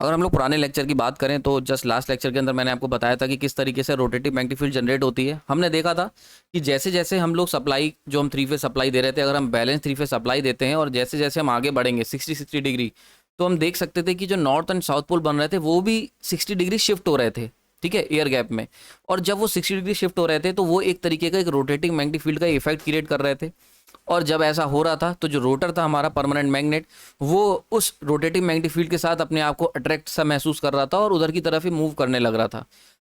अगर हम लोग पुराने लेक्चर की बात करें तो जस्ट लास्ट लेक्चर के अंदर मैंने आपको बताया था कि किस तरीके से रोटेटिव मैग्नेटिक फील्ड जनरेट होती है। हमने देखा था कि जैसे जैसे हम लोग सप्लाई, जो हम थ्री फेज सप्लाई दे रहे थे, अगर हम बैलेंस थ्री फेज सप्लाई देते हैं और जैसे जैसे हम आगे बढ़ेंगे 60 डिग्री, तो हम देख सकते थे कि जो नॉर्थ एंड साउथ पोल बन रहे थे वो भी 60 डिग्री शिफ्ट हो रहे थे, ठीक है, एयर गैप में। और जब वो 60 डिग्री शिफ्ट हो रहे थे तो वो एक तरीके का एक रोटेटिंग मैग्नेटिक फील्ड का इफेक्ट क्रिएट कर रहे थे। और जब ऐसा हो रहा था तो जो रोटर था हमारा परमानेंट मैग्नेट, वो उस रोटेटिंग मैग्नेटिक फील्ड के साथ अपने आप को अट्रैक्ट सा महसूस कर रहा था और उधर की तरफ ही मूव करने लग रहा था।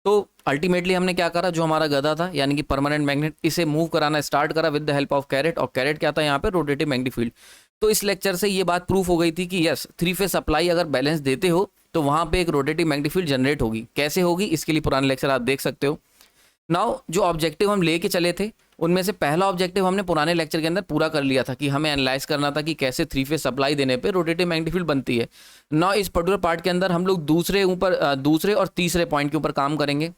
तो अल्टीमेटली हमने क्या करा, जो हमारा गधा था यानी कि परमानेंट मैग्नेट, इसे मूव कराना स्टार्ट करा with the help of carrot. और कैरेट क्या था यहाँ पे, रोटेटिव मैग्नेटिक फील्ड। तो इस लेक्चर से ये बात प्रूफ हो गई थी कि यस, थ्री फेज सप्लाई अगर बैलेंस देते हो तो वहां पे एक रोटेटिव मैग्नेटिक फील्ड जनरेट होगी। कैसे होगी, इसके लिए पुराने लेक्चर आप देख सकते हो। नाउ जो ऑब्जेक्टिव हम लेके चले थे उनमें से पहला ऑब्जेक्टिव हमने पुराने लेक्चर के अंदर पूरा कर लिया था कि हमें एनालाइज करना था कि कैसे थ्री फेज सप्लाई देने पे रोटेटिव मैग्नेटिक फील्ड बनती है। नाउ इस पर्टिकुलर पार्ट के अंदर हम लोग दूसरे और तीसरे पॉइंट के ऊपर काम करेंगे।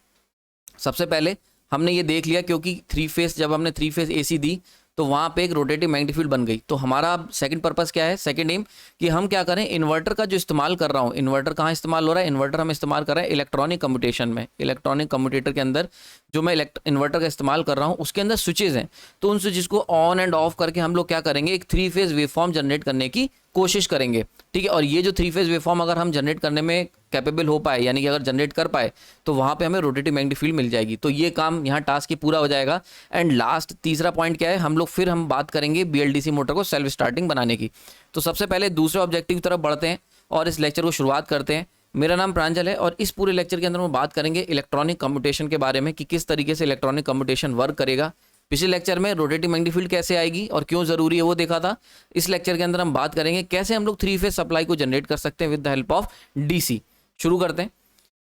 सबसे पहले हमने ये देख लिया, क्योंकि थ्री फेज, जब हमने थ्री फेज एसी दी तो वहाँ पे एक रोटेटिव मैग्नेटिक फील्ड बन गई। तो हमारा सेकंड पर्पस क्या है, सेकंड एम, कि हम क्या करें, इन्वर्टर का जो इस्तेमाल कर रहा हूँ, इन्वर्टर कहाँ इस्तेमाल हो रहा है, इन्वर्टर हम इस्तेमाल कर रहे हैं इलेक्ट्रॉनिक कम्यूटेशन में। इलेक्ट्रॉनिक कम्यूटेटर के अंदर जो मैं इन्वर्टर का इस्तेमाल कर रहा हूँ उसके अंदर स्विचेज हैं। तो उन स्विचेज को ऑन एंड ऑफ करके हम लोग क्या करेंगे, एक थ्री फेज वेवफॉर्म जनरेट करने की कोशिश करेंगे, ठीक है। और ये जो थ्री फेज वेवफॉर्म अगर हम जनरेट करने में कैपेबल हो पाए, यानी कि अगर जनरेट कर पाए, तो वहाँ पे हमें रोटेटिव मैग्नेटिक फील्ड मिल जाएगी। तो ये काम यहाँ टास्क ही पूरा हो जाएगा। एंड लास्ट तीसरा पॉइंट क्या है, हम लोग फिर हम बात करेंगे बीएलडीसी मोटर को सेल्फ स्टार्टिंग बनाने की। तो सबसे पहले दूसरे ऑब्जेक्टिव की तरफ बढ़ते हैं और इस लेक्चर को शुरुआत करते हैं। मेरा नाम प्रांजल है और इस पूरे लेक्चर के अंदर हम बात करेंगे इलेक्ट्रॉनिक कम्यूटेशन के बारे में कि किस तरीके से इलेक्ट्रॉनिक कम्यूटेशन वर्क करेगा। पिछले लेक्चर में रोटेटिव मैग्नेटिक फील्ड कैसे आएगी और क्यों जरूरी है वो देखा था। इस लेक्चर के अंदर हम बात करेंगे कैसे हम लोग थ्री फेज सप्लाई को जनरेट कर सकते हैं with the help of DC. शुरू करते हैं।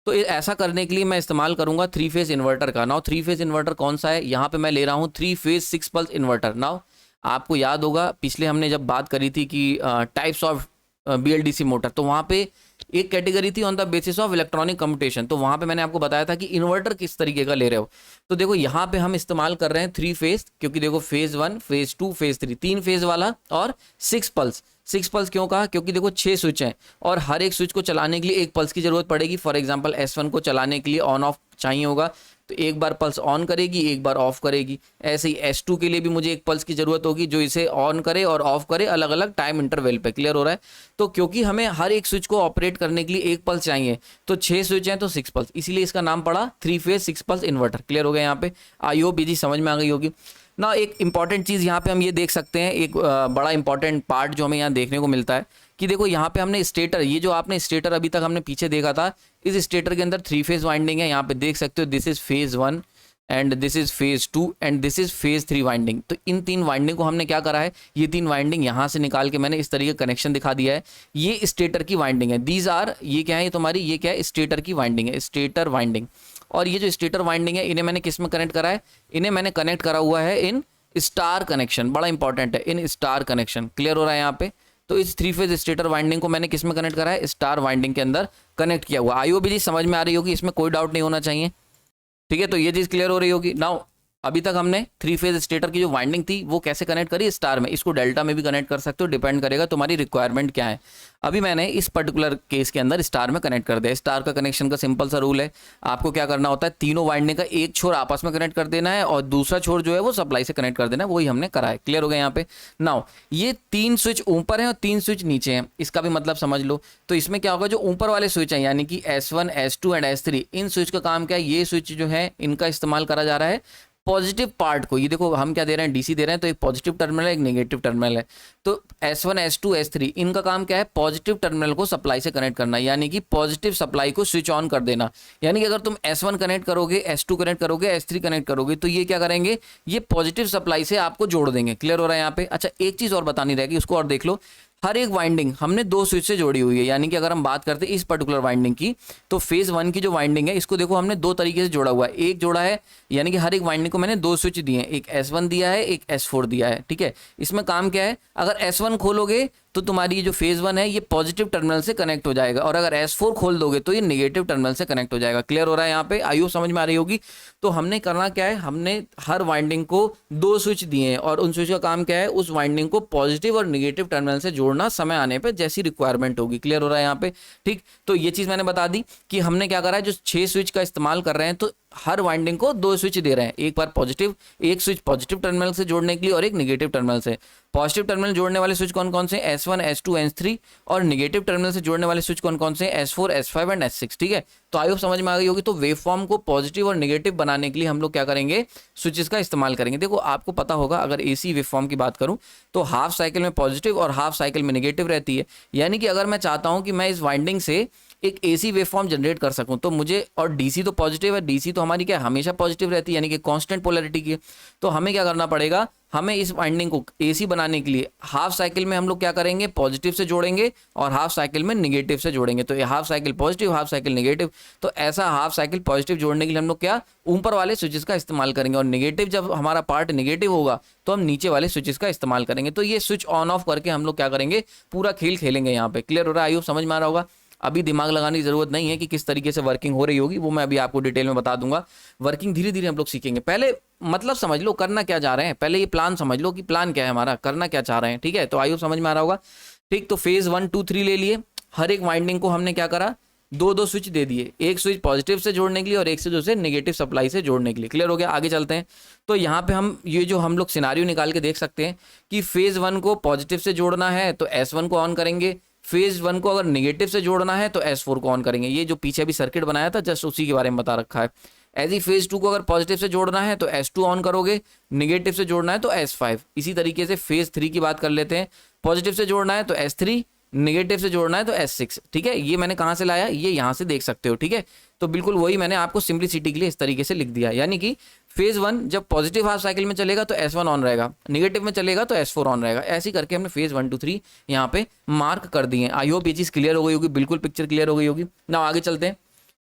तो ऐसा करने के लिए मैं इस्तेमाल करूंगा थ्री फेज इन्वर्टर का। नाउ थ्री फेज इन्वर्टर कौन सा है, यहाँ पे मैं ले रहा हूँ three phase 6 pulse inverter. Now आपको याद होगा पिछले हमने जब बात करी थी कि टाइप्स ऑफ बीएलडीसी मोटर, तो वहाँ पे एक कैटेगरी थी on the basis of electronic commutation. तो वहाँ पे मैंने आपको बताया था कि इन्वर्टर किस तरीके का ले रहे हो। तो देखो यहाँ पे हम इस्तेमाल कर रहे हैं थ्री फेज, क्योंकि देखो फेज 1, फेज 2, फेज 3, 3 फेज वाला और 6 पल्स। 6 पल्स क्यों कहा, क्योंकि देखो 6 स्विच हैं और हर एक स्विच को चलाने के लिए एक पल्स की जरूरत पड़ेगी। फॉर एग्जांपल S1 को चलाने के लिए ऑन ऑफ चाहिए होगा, तो एक बार पल्स ऑन करेगी, एक बार ऑफ करेगी। ऐसे ही S2 के लिए भी मुझे एक पल्स की जरूरत होगी जो इसे ऑन करे और ऑफ करे अलग अलग टाइम इंटरवल पे। क्लियर हो रहा है। तो क्योंकि हमें हर एक स्विच को ऑपरेट करने के लिए एक पल्स चाहिए, तो 6 स्विच हैं तो 6 पल्स, इसीलिए इसका नाम पड़ा three phase 6 pulse inverter. Clear हो गया यहाँ पे, आई होप ये चीज समझ में आ गई होगी ना। एक इंपॉर्टेंट चीज़ यहाँ पे हम ये देख सकते हैं, एक बड़ा इंपॉर्टेंट पार्ट जो हमें यहाँ देखने को मिलता है कि देखो यहाँ पे हमने स्टेटर, ये जो आपने स्टेटर अभी तक हमने पीछे देखा था, इस स्टेटर के अंदर थ्री फेज वाइंडिंग है। यहाँ पे देख सकते हो this is phase 1 and this is phase 2 and this is phase 3 winding. तो इन 3 वाइंडिंग को हमने क्या करा है, ये 3 वाइंडिंग यहाँ से निकाल के मैंने इस तरीके का कनेक्शन दिखा दिया है। ये स्टेटर की वाइंडिंग है, दीज आर, ये क्या है, ये तुम्हारी, ये क्या है, स्टेटर की वाइंडिंग है, स्टेटर वाइंडिंग। और ये जो स्टेटर वाइंडिंग है इन्हें मैंने किस में कनेक्ट करा है, इन्हें मैंने कनेक्ट करा हुआ है इन स्टार कनेक्शन। बड़ा इंपॉर्टेंट है, इन स्टार कनेक्शन। क्लियर हो रहा है यहाँ पे। तो इस थ्री फेज स्टेटर वाइंडिंग को मैंने किस में कनेक्ट करा है, स्टार वाइंडिंग के अंदर कनेक्ट किया हुआ। आईओ भी जी समझ में आ रही होगी, इसमें कोई डाउट नहीं होना चाहिए, ठीक है। तो ये चीज क्लियर हो रही होगी। नाउ अभी तक हमने थ्री फेज स्टेटर की जो वाइंडिंग थी वो कैसे कनेक्ट करी, स्टार में। इसको डेल्टा में भी कनेक्ट कर सकते हो, डिपेंड करेगा तुम्हारी रिक्वायरमेंट क्या है। अभी मैंने इस पर्टिकुलर केस के अंदर स्टार में कनेक्ट कर दिया। स्टार का कनेक्शन का सिंपल सा रूल है, आपको क्या करना होता है, तीनों वाइंडिंग का एक छोर आपस में कनेक्ट कर देना है और दूसरा छोर जो है वो सप्लाई से कनेक्ट कर देना है। वही हमने करा है। क्लियर हो गया यहाँ पे। नाउ ये 3 स्विच ऊपर हैं और 3 स्विच नीचे हैं, इसका भी मतलब समझ लो। तो इसमें क्या होगा, जो ऊपर वाले स्विच हैं यानी कि S1, S2 and S3, in switch का काम क्या है, ये स्विच जो है इनका इस्तेमाल करा जा रहा है पॉजिटिव पार्ट को। ये देखो हम क्या दे रहे हैं, डीसी दे रहे हैं, तो एक पॉजिटिव टर्मिनल है, एक नेगेटिव टर्मिनल है। तो S1, S2, S3 इनका काम क्या है, पॉजिटिव टर्मिनल को सप्लाई से कनेक्ट करना, यानी कि पॉजिटिव सप्लाई को स्विच ऑन कर देना। यानी कि अगर तुम S1 कनेक्ट करोगे, S2 कनेक्ट करोगे, S3 कनेक्ट करोगे, तो ये क्या करेंगे, ये पॉजिटिव सप्लाई से आपको जोड़ देंगे। क्लियर हो रहा है यहाँ पे। अच्छा एक चीज और बतानी रहेगी, उसको और देख लो। हर एक वाइंडिंग हमने 2 स्विच से जोड़ी हुई है, यानी कि अगर हम बात करते हैं इस पर्टिकुलर वाइंडिंग की, तो फेज 1 की जो वाइंडिंग है इसको देखो हमने 2 तरीके से जोड़ा हुआ है। एक जोड़ा है, यानी कि हर एक वाइंडिंग को मैंने 2 स्विच दिए हैं, एक S1 दिया है, एक S4 दिया है, ठीक है। इसमें काम क्या है, अगर S1 खोलोगे तो तुम्हारी ये जो फेज 1 है ये पॉजिटिव टर्मिनल से कनेक्ट हो जाएगा, और अगर S4 खोल दोगे तो ये नेगेटिव टर्मिनल से कनेक्ट हो जाएगा। क्लियर हो रहा है यहाँ पे? आई होप समझ में आ रही होगी। तो हमने करना क्या है, हमने हर वाइंडिंग को 2 स्विच दिए हैं, और उन स्विच का काम क्या है, उस वाइंडिंग को पॉजिटिव और नेगेटिव टर्मिनल से जोड़ना समय आने पे जैसी रिक्वायरमेंट होगी। क्लियर हो रहा है यहाँ पे? ठीक, तो ये चीज मैंने बता दी कि हमने क्या करा है, जो 6 स्विच का इस्तेमाल कर रहे हैं तो हर वाइंडिंग को 2 स्विच दे रहे हैं, एक बार पॉजिटिव, एक स्विच पॉजिटिव टर्मिनल से जोड़ने के लिए और एक नेगेटिव टर्मिनल से। पॉजिटिव टर्मिनल जोड़ने वाले स्विच कौन कौन से, S1 S2 S3, और नेगेटिव टर्मिनल से जोड़ने वाले स्विच कौन कौन से, S4 S5 एंड S6। ठीक है, तो आई होप समझ में आ गई होगी। तो वेव फॉर्म को पॉजिटिव और नेगेटिव बनाने के लिए हम लोग क्या करेंगे, स्विचेस का इस्तेमाल करेंगे। देखो आपको पता होगा, अगर AC वेव फॉर्म की बात करूं तो हाफ साइकिल में पॉजिटिव और हाफ साइकिल में नेगेटिव रहती है। यानी कि अगर मैं चाहता हूं कि मैं इस वाइंडिंग से एक AC वेव फॉर्म जनरेट कर सकूं तो मुझे, और DC तो पॉजिटिव है, DC तो हमारी क्या हमेशा पॉजिटिव रहती है, यानी कि कांस्टेंट पोलैरिटी की है। तो हमें क्या करना पड़ेगा, हमें इस वाइंडिंग को AC बनाने के लिए हाफ साइकिल में हम लोग क्या करेंगे, पॉजिटिव से जोड़ेंगे और हाफ साइकिल में नेगेटिव से जोड़ेंगे। तो ये half cycle positive, half cycle negative. तो ऐसा हाफ साइकिल पॉजिटिव जोड़ने के लिए हम लोग क्या ऊपर वाले स्विचेस का इस्तेमाल करेंगे, और नेगेटिव जब हमारा पार्ट नेगेटिव होगा तो हम नीचे वाले स्विचेस का इस्तेमाल करेंगे। तो ये स्विच ऑन ऑफ करके हम लोग क्या करेंगे, पूरा खेल खेलेंगे यहाँ पे। क्लियर हो रहा है? आई होप समझ में आ रहा होगा। अभी दिमाग लगाने की जरूरत नहीं है कि किस तरीके से वर्किंग हो रही होगी, वो मैं अभी आपको डिटेल में बता दूंगा। वर्किंग धीरे धीरे हम लोग सीखेंगे। पहले मतलब समझ लो करना क्या जा रहे हैं, पहले ये प्लान समझ लो कि प्लान क्या है हमारा, करना क्या चाह रहे हैं। ठीक है, तो आई होप समझ में आ रहा होगा। ठीक, तो फेज 1 2 3 ले लिए। हर एक वाइंडिंग को हमने क्या करा, 2 स्विच दे दिए, एक स्विच पॉजिटिव से जोड़ने के लिए और एक से जो से नेगेटिव सप्लाई से जोड़ने के लिए। क्लियर हो गया? आगे चलते हैं। तो यहाँ पे हम ये जो हम लोग सिनारियो निकाल के देख सकते हैं कि फेज 1 को पॉजिटिव से जोड़ना है तो S1 को ऑन करेंगे, फेज 1 को अगर नेगेटिव से जोड़ना है तो S4 को ऑन करेंगे। ये जो पीछे भी सर्किट बनाया था जस्ट उसी के बारे में बता रखा है। एज ही फेज 2 को अगर पॉजिटिव से जोड़ना है तो S2 ऑन करोगे, नेगेटिव से जोड़ना है तो S5। इसी तरीके से फेज 3 की बात कर लेते हैं, पॉजिटिव से जोड़ना है तो S3, नेगेटिव से जोड़ना है तो S6। ठीक है, ये मैंने कहाँ से लाया, ये यहाँ से देख सकते हो। ठीक है, तो बिल्कुल वही मैंने आपको सिंप्लिसिटी के लिए इस तरीके से लिख दिया। यानी कि फेज 1 जब पॉजिटिव हाफ साइकिल में चलेगा तो S1 ऑन रहेगा, नेगेटिव में चलेगा तो S4 ऑन रहेगा। ऐसे करके हमने फेज 1 2 3 यहाँ पे मार्क कर दिए। आई होप ये चीज़ क्लियर हो गई होगी, बिल्कुल पिक्चर क्लियर हो गई होगी ना। आगे चलते हैं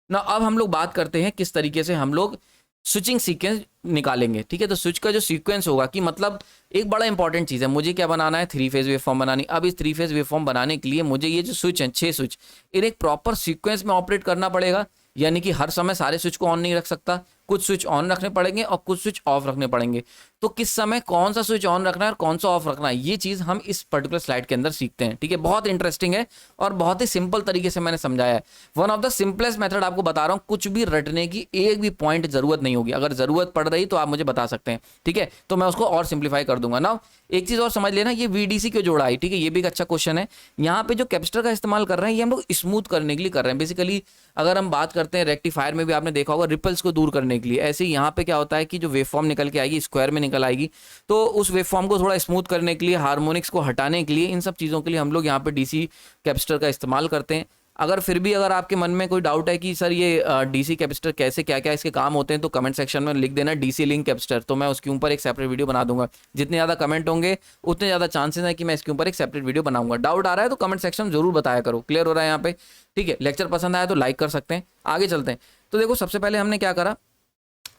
ना। अब हम लोग बात करते हैं किस तरीके से हम लोग स्विचिंग सीक्वेंस निकालेंगे। ठीक है, तो स्विच का जो सीक्वेंस होगा कि मतलब एक बड़ा इंपॉर्टेंट चीज़ है, मुझे क्या बनाना है, 3 फेज वेव फॉर्म बनानी। अब इस 3 फेज वेव फॉर्म बनाने के लिए मुझे ये जो स्विच हैं 6 स्विच, इन्हें एक प्रॉपर सीक्वेंस में ऑपरेट करना पड़ेगा। यानी कि हर समय सारे स्विच को ऑन नहीं रख सकता, कुछ स्विच ऑन रखने पड़ेंगे और कुछ स्विच ऑफ रखने पड़ेंगे। तो किस समय कौन सा स्विच ऑन रखना है और कौन सा ऑफ रखना है, ये चीज़ हम इस पर्टिकुलर स्लाइड के अंदर सीखते हैं। ठीक है, बहुत इंटरेस्टिंग है और बहुत ही सिंपल तरीके से मैंने समझाया है। One of the simplest method आपको बता रहा हूँ, कुछ भी रटने की एक भी पॉइंट जरूरत नहीं होगी। अगर जरूरत पड़ रही तो आप मुझे बता सकते हैं। ठीक है, तो मैं उसको और सिंप्लीफाई कर दूंगा ना। एक चीज़ और समझ लेना, ये VDC क्यों जोड़ा है। ठीक है, ये भी एक अच्छा क्वेश्चन है। यहाँ पे जो कैपेसिटर का इस्तेमाल कर रहे हैं ये हम लोग स्मूथ करने के लिए कर रहे हैं। बेसिकली अगर हम बात करते हैं रेक्टिफायर में भी आपने देखा होगा रिपल्स को दूर करने के लिए, ऐसे ही यहाँ पे क्या होता है कि जो वेवफॉर्म निकल के आएगी स्क्वायर में निकल आएगी, तो उस वेवफॉर्म को थोड़ा स्मूथ करने के लिए, हार्मोनिक्स को हटाने के लिए, इन सब चीज़ों के लिए हम लोग यहाँ पे DC कैपेसिटर का इस्तेमाल करते हैं। अगर फिर भी अगर आपके मन में कोई डाउट है कि सर ये DC कैपेसिटर कैसे, क्या क्या इसके काम होते हैं, तो कमेंट सेक्शन में लिख देना DC लिंक कैपेसिटर, तो मैं उसके ऊपर एक सेपरेट वीडियो बना दूंगा। जितने ज़्यादा कमेंट होंगे उतने ज़्यादा चांसेस है कि मैं इसके ऊपर एक सेपरेट वीडियो बनाऊंगा। डाउट आ रहा है तो कमेंट सेक्शन में जरूर बताया करो। क्लियर हो रहा है यहाँ पे? ठीक है, लेक्चर पसंद आया तो लाइक कर सकते हैं। आगे चलते हैं। तो देखो सबसे पहले हमने क्या करा,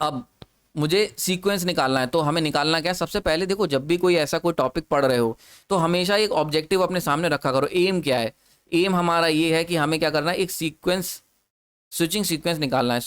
अब मुझे सीक्वेंस निकालना है। तो हमें निकालना क्या है, सबसे पहले देखो जब भी कोई ऐसा कोई टॉपिक पढ़ रहे हो तो हमेशा एक ऑब्जेक्टिव अपने सामने रखा करो। एम क्या है, एम हमारा ये है कि हमें क्या करना है, एक सीक्वेंस, स्विचिंग सीक्वेंस निकालना है।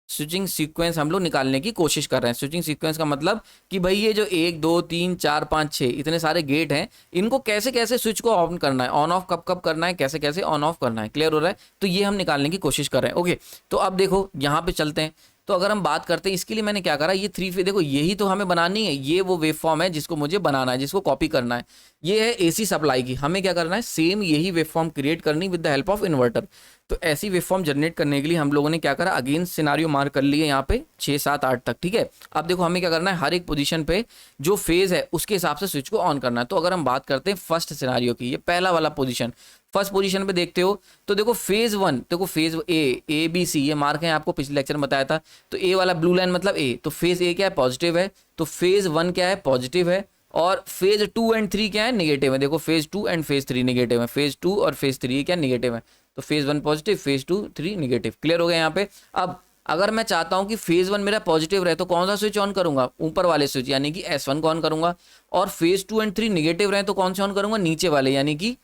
स्विचिंग सीक्वेंस हम लोग निकालने की कोशिश कर रहे हैं। स्विचिंग सीक्वेंस का मतलब कि भाई ये जो 1 2 3 4 5 6 इतने सारे गेट हैं, इनको कैसे कैसे स्विच को ऑन करना है, ऑन ऑफ कब कब करना है, कैसे कैसे ऑन ऑफ करना है। क्लियर हो रहा है? तो ये हम निकालने की कोशिश कर रहे हैं। ओके, तो अब देखो यहाँ पे चलते हैं। तो अगर हम बात करते हैं, इसके लिए मैंने क्या करा, ये 3 फेज, देखो यही तो हमें बनानी है, ये वो वेवफॉर्म है जिसको मुझे बनाना है, जिसको कॉपी करना है। ये है AC सप्लाई की, हमें क्या करना है, सेम यही वेवफॉर्म क्रिएट करनी with the help of inverter. तो ऐसी वेवफॉर्म जनरेट करने के लिए हम लोगों ने क्या करा, अगेन सिनारियो मार्क कर लिए यहाँ पे 6 7 8 तक। ठीक है, अब देखो हमें क्या करना है, हर एक पोजीशन पे जो फेज है उसके हिसाब से स्विच को ऑन करना है। तो अगर हम बात करते हैं फर्स्ट सिनारियो की, ये पहला वाला पोजीशन, फर्स्ट पोजीशन पे देखते हो तो देखो फेज 1, देखो फेज A B C ये मार्क है, आपको पिछले लेक्चर में बताया था। तो A वाला ब्लू लाइन मतलब A, तो फेज A क्या है, पॉजिटिव है। तो फेज 1 क्या है, पॉजिटिव है। और फेज 2 एंड 3 क्या है, नेगेटिव है। देखो फेज 2 एंड फेज 3 नेगेटिव है, फेज 2 और फेज 3 क्या नेगेटिव है। तो phase 1 positive, phase 2 3 negative. Clear हो गया यहाँ पे? अब अगर मैं चाहता हूं कि फेज 1 मेरा पॉजिटिव रहे तो कौन सा स्विच ऑन करूंगा, ऊपर वाले स्विच यानी कि S1 को ऑन करूंगा, और फेज 2 एंड 3 निगेटिव रहे तो कौन से ऑन करूंगा, नीचे वाले यानी कि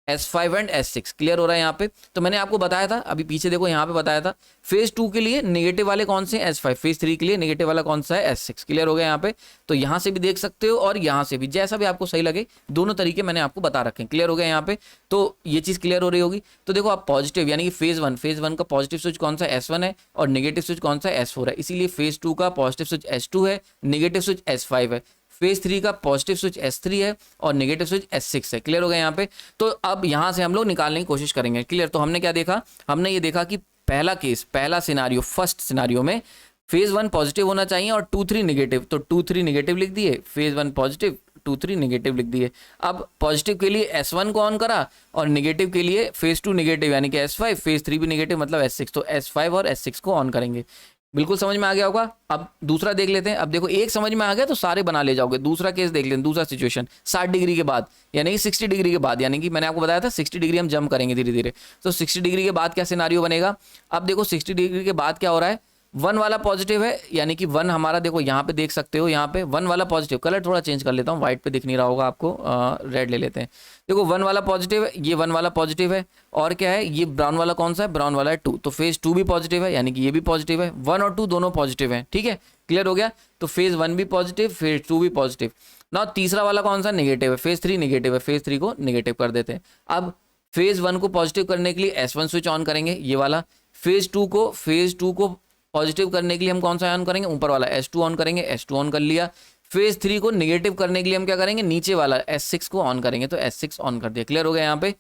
S5 एंड S6। क्लियर हो रहा है यहाँ पे। तो मैंने आपको बताया था, अभी पीछे देखो यहाँ पे बताया था, फेज 2 के लिए नेगेटिव वाले कौन से S5, फेज 3 के लिए नेगेटिव वाला कौन सा है S6। क्लियर हो गया यहाँ पे। तो यहाँ से भी देख सकते हो और यहाँ से भी, जैसा भी आपको सही लगे, दोनों तरीके मैंने आपको बता रखे हैं। क्लियर हो गया यहाँ पे। तो ये चीज़ क्लियर हो रही होगी। तो देखो आप पॉजिटिव यानी कि फेज 1 का पॉजिटिव स्विच कौन सा S1 है और नेगेटिव स्विच कौन सा S4 है, इसीलिए फेज 2 का पॉजिटिव स्विच S2 है, नेगेटिव स्विच S5 है। फेज 3 का पॉजिटिव स्विच S3 है और नेगेटिव स्विच S6 है। क्लियर हो गया यहाँ पे। तो अब यहाँ से हम लोग निकालने की कोशिश करेंगे। क्लियर। तो हमने क्या देखा, हमने ये देखा कि पहला केस, पहला सिनारियो, फर्स्ट सिनारियो में फेज 1 पॉजिटिव होना चाहिए और 2 3 नेगेटिव, तो 2 3 नेगेटिव लिख दिए, फेज 1 पॉजिटिव 2 3 नेगेटिव लिख दिए। अब पॉजिटिव के लिए S1 को ऑन करा और नेगेटिव के लिए फेज 2 नेगेटिव यानी कि S5, फेज 3 भी नेगेटिव मतलब S6, तो S5 और S6 को ऑन करेंगे। बिल्कुल समझ में आ गया होगा। अब दूसरा देख लेते हैं। अब देखो एक समझ में आ गया तो सारे बना ले जाओगे। दूसरा केस देख लेते, दूसरा सिचुएशन 60 डिग्री के बाद यानी कि 60 डिग्री के बाद, यानी कि मैंने आपको बताया था 60 डिग्री हम जंप करेंगे धीरे धीरे। तो 60 डिग्री के बाद क्या सिनारियो बनेगा। अब देखो 60 डिग्री के बाद क्या हो रहा है, 1 वाला पॉजिटिव है यानी कि 1 हमारा, देखो यहाँ पे देख सकते हो, यहाँ पे 1 वाला पॉजिटिव, कलर थोड़ा चेंज कर लेता हूँ, व्हाइट पे दिख नहीं रहा होगा आपको, रेड ले लेते हैं। देखो 1 वाला पॉजिटिव है, ये 1 वाला पॉजिटिव है, और क्या है ये ब्राउन वाला कौन सा है, ब्राउन वाला है 2, तो फेज 2 भी पॉजिटिव है यानी कि ये भी पॉजिटिव है, 1 और 2 दोनों पॉजिटिव है। ठीक है, क्लियर हो गया। तो फेज 1 भी पॉजिटिव, फेज 2 भी पॉजिटिव। ना तीसरा वाला कौन सा, नेगेटिव है, फेज 3 नेगेटिव है, फेज 3 को नेगेटिव कर देते हैं। अब फेज 1 को पॉजिटिव करने के लिए S1 स्विच ऑन करेंगे, ये वाला। फेज 2 को पॉजिटिव करने के लिए हम कौन सा ऑन करेंगे, ऊपर वाला S2 ऑन करेंगे, S2 ऑन कर लिया। फेज 3 को नेगेटिव करने के लिए हम क्या करेंगे, नीचे वाला S6 को ऑन करेंगे, तो S6 ऑन कर दिया। क्लियर हो गया यहाँ पे,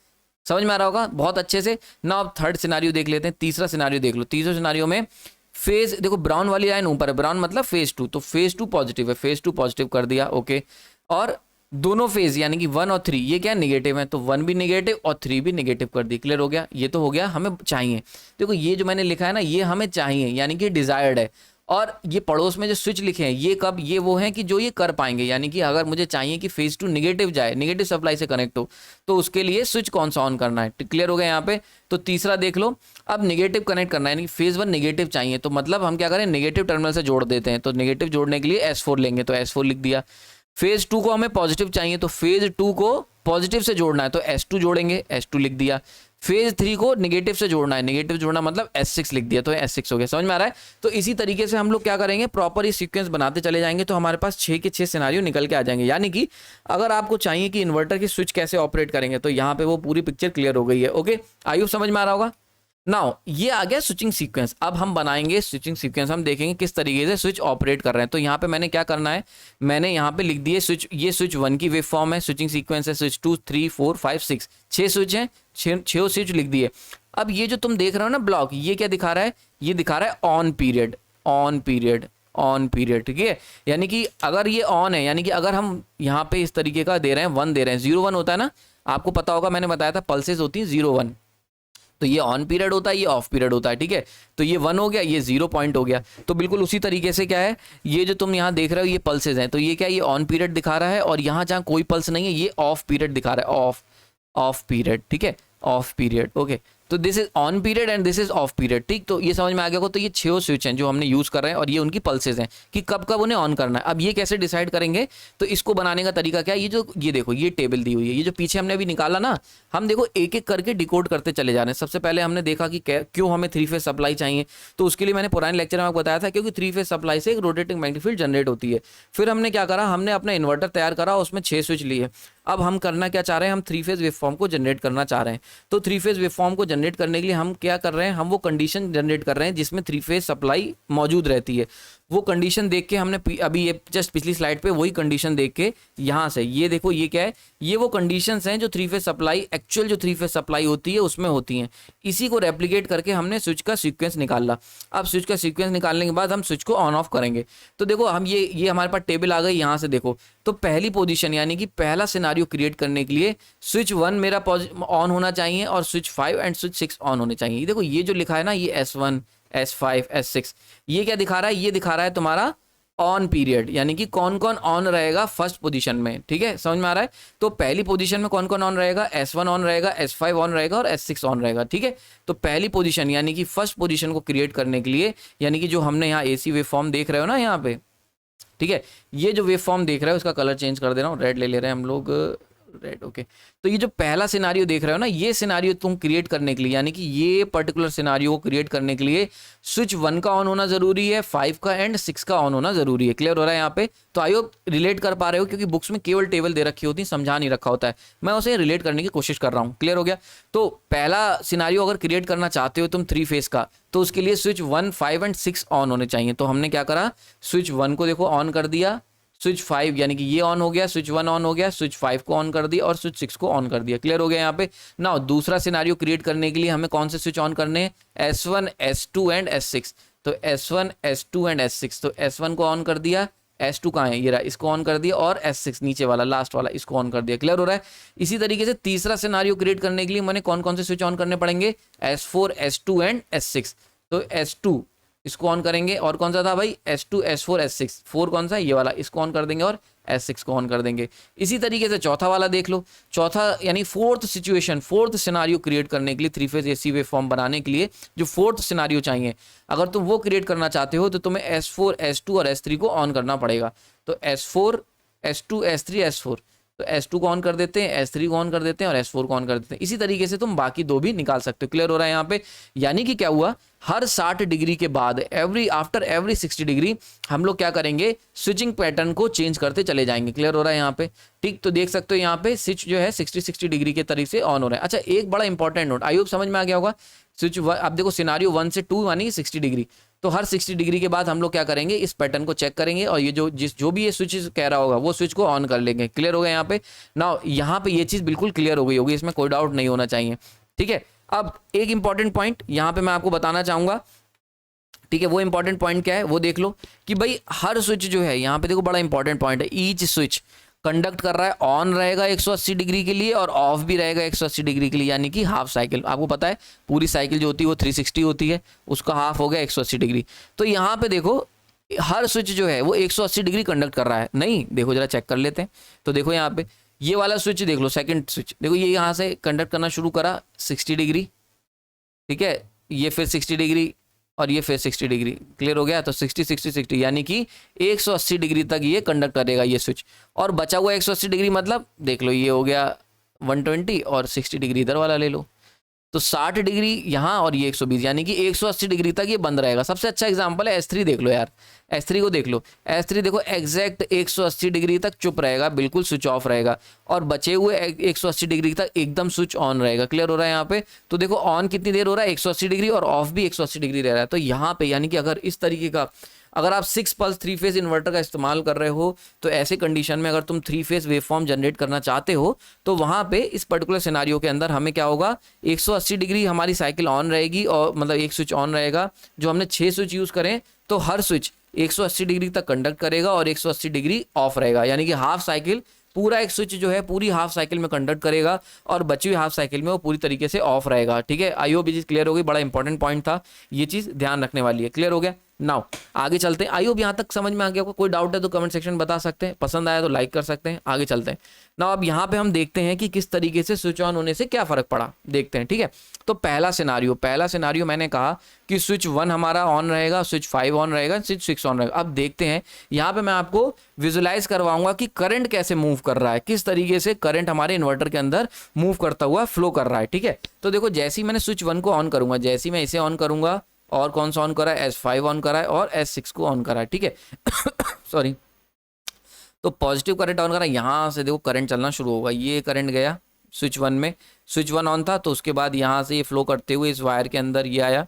समझ में आ रहा होगा बहुत अच्छे से ना। अब थर्ड सिनारियो देख लेते हैं, तीसरा सिनारियो देख लो। तीसरे सिनारियो में फेज, देखो ब्राउन वाली लाइन ऊपर है, ब्राउन मतलब फेज 2, तो फेज 2 पॉजिटिव है, फेज 2 पॉजिटिव कर दिया, ओके। और दोनों फेज यानी कि 1 और 3 ये क्या नेगेटिव है, तो 1 भी नेगेटिव और 3 भी नेगेटिव कर दी। क्लियर हो गया। ये तो हो गया हमें चाहिए। देखो ये जो मैंने लिखा है ना, ये हमें चाहिए यानी कि डिजायर्ड है। और ये पड़ोस में जो स्विच लिखे हैं ये कब, ये वो हैं कि जो ये कर पाएंगे, यानी कि अगर मुझे चाहिए कि फेज 2 नेगेटिव जाए, नेगेटिव सप्लाई से कनेक्ट हो, तो उसके लिए स्विच कौन सा ऑन करना है। क्लियर हो गया यहाँ पे। तो तीसरा देख लो, अब नेगेटिव कनेक्ट करना है, यानी कि फेज 1 नेगेटिव चाहिए, तो मतलब हम क्या करें, नेगेटिव टर्मिनल से जोड़ देते हैं। तो नेगेटिव जोड़ने के लिए S4 लेंगे, तो S4 लिख दिया। फेज 2 को हमें पॉजिटिव चाहिए, तो फेज 2 को पॉजिटिव से जोड़ना है, तो S2 जोड़ेंगे, S2 लिख दिया। फेज 3 को नेगेटिव से जोड़ना है, नेगेटिव जोड़ना मतलब S6 लिख दिया, तो S6 हो गया। समझ में आ रहा है। तो इसी तरीके से हम लोग क्या करेंगे, प्रॉपर ये सीक्वेंस बनाते चले जाएंगे, तो हमारे पास 6 के 6 सिनारियो निकल के आ जाएंगे। यानी कि अगर आपको चाहिए कि इन्वर्टर की स्विच कैसे ऑपरेट करेंगे, तो यहाँ पे वो पूरी पिक्चर क्लियर हो गई है। ओके, आयुष समझ में आ रहा होगा। नाउ ये आ गया स्विचिंग सीक्वेंस। अब हम बनाएंगे स्विचिंग सीक्वेंस, हम देखेंगे किस तरीके से स्विच ऑपरेट कर रहे हैं। तो यहाँ पे मैंने क्या करना है, मैंने यहाँ पे लिख दिए स्विच, ये स्विच 1 की वेव फॉर्म है, स्विचिंग सीक्वेंस है, स्विच 2 3 4 5 6, 6 स्विच हैं, 6 स्विच लिख दिए। अब ये जो तुम देख रहे हो ना ब्लॉक, ये क्या दिखा रहा है, ये दिखा रहा है on period, on period, on period. ठीक है, यानी कि अगर ये ऑन है, यानी कि अगर हम यहाँ पे इस तरीके का दे रहे हैं, 1 दे रहे हैं, 0 1 होता है ना, आपको पता होगा, मैंने बताया था पल्सेस होती हैं 0 1, तो ये ऑन पीरियड होता है, ये ऑफ पीरियड होता है। ठीक है, तो ये 1 हो गया, ये 0 पॉइंट हो गया। तो बिल्कुल उसी तरीके से क्या है, ये जो तुम यहाँ देख रहे हो ये पल्सेस हैं, तो ये क्या, ये ऑन पीरियड दिखा रहा है, और यहाँ जहाँ कोई पल्स नहीं है ये ऑफ पीरियड दिखा रहा है, ऑफ पीरियड। ठीक है, ऑफ पीरियड। ओके, तो this is on period and this is of period. ठीक, तो ये समझ में आ गया होगा। तो ये 6 स्विच हैं जो हमने यूज कर रहे हैं, और ये उनकी पल्सेस हैं कि कब कब उन्हें ऑन करना है। अब ये कैसे डिसाइड करेंगे, तो इसको बनाने का तरीका क्या है, ये देखो ये टेबल दी हुई है, ये जो पीछे हमने अभी निकाला ना, हम देखो एक एक करके डिकोड करते चले जा रहे हैं। सबसे पहले हमने देखा कि क्यों हमें 3 फेज सप्लाई चाहिए, तो उसके लिए मैंने पुराने लेक्चर में आपको बताया था, क्योंकि 3 फेज सप्लाई से एक रोटेटिंग मैग्नेटिक फील्ड जनरेट होती है। फिर हमने क्या करा, हमने अपना इन्वर्टर तैयार करा, उसमें 6 स्विच लिए। अब हम करना क्या चाह रहे हैं, हम 3 फेज वेवफॉर्म को जनरेट करना चाह रहे हैं। तो 3 फेज वेवफॉर्म को जनरेट करने के लिए हम क्या कर रहे हैं, हम वो कंडीशन जनरेट कर रहे हैं जिसमें 3 फेज सप्लाई मौजूद रहती है। वो कंडीशन देख के हमने अभी ये जस्ट पिछली स्लाइड पे वही कंडीशन देख के यहाँ से, ये देखो ये क्या है, ये वो कंडीशंस हैं जो 3 फेज सप्लाई, एक्चुअल जो 3 फेज सप्लाई होती है उसमें होती हैं। इसी को रेप्लिकेट करके हमने स्विच का सीक्वेंस निकाला। अब स्विच का सीक्वेंस निकालने के बाद हम स्विच को ऑन ऑफ करेंगे। तो देखो हम ये हमारे पास टेबल आ गई, यहाँ से देखो, तो पहली पोजीशन यानी कि पहला सिनारियो क्रिएट करने के लिए स्विच 1 मेरा ऑन होना चाहिए, और स्विच 5 एंड स्विच 6 ऑन होने चाहिए। देखो ये जो लिखा है ना, ये S1 S5 S6, ये क्या दिखा रहा है, ये दिखा रहा है तुम्हारा ऑन पीरियड, यानी कि कौन कौन ऑन रहेगा फर्स्ट पोजीशन में, ठीक है, समझ में आ रहा है। तो पहली पोजीशन में कौन कौन ऑन रहेगा, S1 ऑन रहेगा, S5 ऑन रहेगा और S6 ऑन रहेगा, ठीक है। तो पहली पोजीशन यानी कि फर्स्ट पोजीशन को क्रिएट करने के लिए, यानी कि जो हमने यहाँ AC वेव फॉर्म देख रहे हो ना यहाँ पे, ठीक है, ये जो वेव फॉर्म देख रहे हो उसका कलर चेंज कर दे रहा हूँ, रेड ले ले रहे हैं हम लोग, रेड, ओके। तो ये जो पहला सिनारियो देख रहे हो ना, ये सिनारियो तुम क्रिएट करने के लिए, यानी कि ये पर्टिकुलर सिनारियो को क्रिएट करने के लिए स्विच 1 का ऑन होना जरूरी है, 5 का एंड 6 का ऑन होना जरूरी है। क्लियर हो रहा है यहाँ पे। तो आई होप रिलेट कर पा रहे हो, क्योंकि बुक्स में केवल टेबल दे रखी होती है, समझा नहीं रखा होता है, मैं उसे रिलेट करने की कोशिश कर रहा हूँ। क्लियर हो गया। तो पहला सिनारियो अगर क्रिएट करना चाहते हो तुम 3 फेज का, तो उसके लिए स्विच 1, 5 एंड 6 ऑन होने चाहिए। तो हमने क्या करा, स्विच 1 को देखो ऑन कर दिया, स्विच 5 यानी कि ये ऑन हो गया, स्विच 1 ऑन हो गया, स्विच 5 को ऑन कर दिया और स्विच 6 को ऑन कर दिया। क्लियर हो गया यहाँ पे। नाउ दूसरा सिनारियो क्रिएट करने के लिए हमें कौन से स्विच ऑन करने हैं, S1, S2 एंड S6। तो S1, S2 एंड S6, तो S1 को ऑन कर दिया, S2 कहाँ है, ये रहा, इसको ऑन कर दिया, और S6 नीचे वाला लास्ट वाला इसको ऑन कर दिया। क्लियर हो रहा है। इसी तरीके से तीसरा सिनारियो क्रिएट करने के लिए मैंने कौन कौन से स्विच ऑन करने पड़ेंगे, S4, S2 एंड S6। तो S2 इसको ऑन करेंगे, और कौन सा था भाई, S2, S4, S6, 4 कौन सा है, ये वाला, इसको ऑन कर देंगे और S6 को ऑन कर देंगे। इसी तरीके से चौथा वाला देख लो, चौथा यानी fourth situation, fourth scenario create करने के लिए 3 फेज AC वेव फॉर्म बनाने के लिए जो फोर्थ सिनारियो चाहिए, अगर तुम वो क्रिएट करना चाहते हो तो तुम्हें S4, S2 और S3 को ऑन करना पड़ेगा। तो S4, S2, S3, S4, तो S2 को ऑन कर देते हैं, S3 को ऑन कर देते हैं और S4 को ऑन कर देते हैं। इसी तरीके से तुम बाकी 2 भी निकाल सकते हो। क्लियर हो रहा है यहाँ पे। यानी कि क्या हुआ, हर 60 डिग्री के बाद आफ्टर एवरी 60 डिग्री हम लोग क्या करेंगे, स्विचिंग पैटर्न को चेंज करते चले जाएंगे। क्लियर हो रहा है यहाँ पे। ठीक, तो देख सकते हो यहाँ पे स्विच जो है 60 डिग्री के तरीके से ऑन हो रहा है। अच्छा, एक बड़ा इंपॉर्टेंट नोट, आई होप समझ में आ गया होगा। स्विच अब देखो सिनारियो 1 से 2 यानी 60 डिग्री, तो हर 60 डिग्री के बाद हम लोग क्या करेंगे, इस पैटर्न को चेक करेंगे और ये जो भी ये स्विच कह रहा होगा वो स्विच को ऑन कर लेंगे। क्लियर हो गया यहाँ पे। नाउ यहाँ पे ये चीज बिल्कुल क्लियर हो गई होगी, इसमें कोई डाउट नहीं होना चाहिए। ठीक है, अब एक इंपॉर्टेंट पॉइंट यहाँ पे मैं आपको बताना चाहूंगा। ठीक है, वो इंपॉर्टेंट पॉइंट क्या है वो देख लो कि भाई हर स्विच जो है यहाँ पे देखो, बड़ा इंपॉर्टेंट पॉइंट है, ईच स्विच कंडक्ट कर रहा है, ऑन रहेगा 180 डिग्री के लिए और ऑफ भी रहेगा 180 डिग्री के लिए, यानी कि हाफ साइकिल। आपको पता है पूरी साइकिल जो होती है वो 360 होती है, उसका हाफ हो गया 180 डिग्री। तो यहाँ पे देखो हर स्विच जो है वो 180 डिग्री कंडक्ट कर रहा है, नहीं देखो जरा चेक कर लेते हैं। तो देखो यहाँ पे ये वाला स्विच देख लो, सेकंड स्विच देखो, ये यहाँ से कंडक्ट करना शुरू करा 60 डिग्री, ठीक है, ये फिर 60 डिग्री और ये फिर 60 डिग्री। क्लियर हो गया। तो 60 60 60 यानी कि 180 डिग्री तक ये कंडक्ट करेगा ये स्विच, और बचा हुआ 180 डिग्री मतलब देख लो ये हो गया 120 और 60 डिग्री इधर वाला ले लो, तो 60 डिग्री यहाँ और ये 120, यानी कि 180 डिग्री तक ये बंद रहेगा। सबसे अच्छा एग्जांपल है S3, देख लो यार, S3 को देख लो, S3 देखो एग्जैक्ट 180 डिग्री तक चुप रहेगा, बिल्कुल स्विच ऑफ रहेगा, और बचे हुए 180 डिग्री तक एकदम स्विच ऑन रहेगा। क्लियर हो रहा है यहाँ पे। तो देखो ऑन कितनी देर हो रहा है, 180 डिग्री, और ऑफ भी 180 डिग्री रह रहा है। तो यहाँ पे यानी कि अगर इस तरीके का, अगर आप 6 पल्स 3 फेज इन्वर्टर का इस्तेमाल कर रहे हो, तो ऐसे कंडीशन में अगर तुम 3 फेज वेवफॉर्म जनरेट करना चाहते हो, तो वहां पे इस पर्टिकुलर सिनारियो के अंदर हमें क्या होगा, 180 डिग्री हमारी साइकिल ऑन रहेगी, और मतलब एक स्विच ऑन रहेगा। जो हमने 6 स्विच यूज करें तो हर स्विच 180 डिग्री तक कंडक्ट करेगा और 180 डिग्री ऑफ रहेगा, यानी कि हाफ साइकिल पूरा एक स्विच जो है पूरी हाफ साइकिल में कंडक्ट करेगा और बची हुई हाफ साइकिल में वो पूरी तरीके से ऑफ रहेगा। ठीक है, आई होप ये चीज क्लियर हो गई, बड़ा इंपॉर्टेंट पॉइंट था, ये चीज ध्यान रखने वाली है। क्लियर हो गया। नाउ आगे चलते हैं। आई होप यहाँ तक समझ में आ गया। कोई डाउट है तो कमेंट सेक्शन में बता सकते हैं, पसंद आया तो लाइक कर सकते हैं। आगे चलते हैं। नाउ अब यहाँ पे हम देखते हैं कि किस तरीके से स्विच ऑन होने से क्या फर्क पड़ा, देखते हैं। ठीक है, तो पहला सिनारियो मैंने कहा कि स्विच 1 हमारा ऑन रहेगा, स्विच 5 ऑन रहेगा, स्विच 6 ऑन रहेगा। अब देखते हैं यहाँ पे मैं आपको विजुलाइज करवाऊंगा कि करंट कैसे मूव कर रहा है, किस तरीके से करंट हमारे इन्वर्टर के अंदर मूव करता हुआ फ्लो कर रहा है। ठीक है, तो देखो जैसे ही मैंने स्विच 1 को ऑन करूंगा, जैसे ही मैं इसे ऑन करूंगा, और कौन सा ऑन करा है, S5 ऑन करा है और S6 को ऑन करा है। ठीक है सॉरी, तो पॉजिटिव करंट ऑन करा, यहाँ से देखो करंट चलना शुरू होगा, ये करंट गया स्विच 1 में, स्विच 1 ऑन था, तो उसके बाद यहाँ से ये फ्लो करते हुए इस वायर के अंदर ये आया,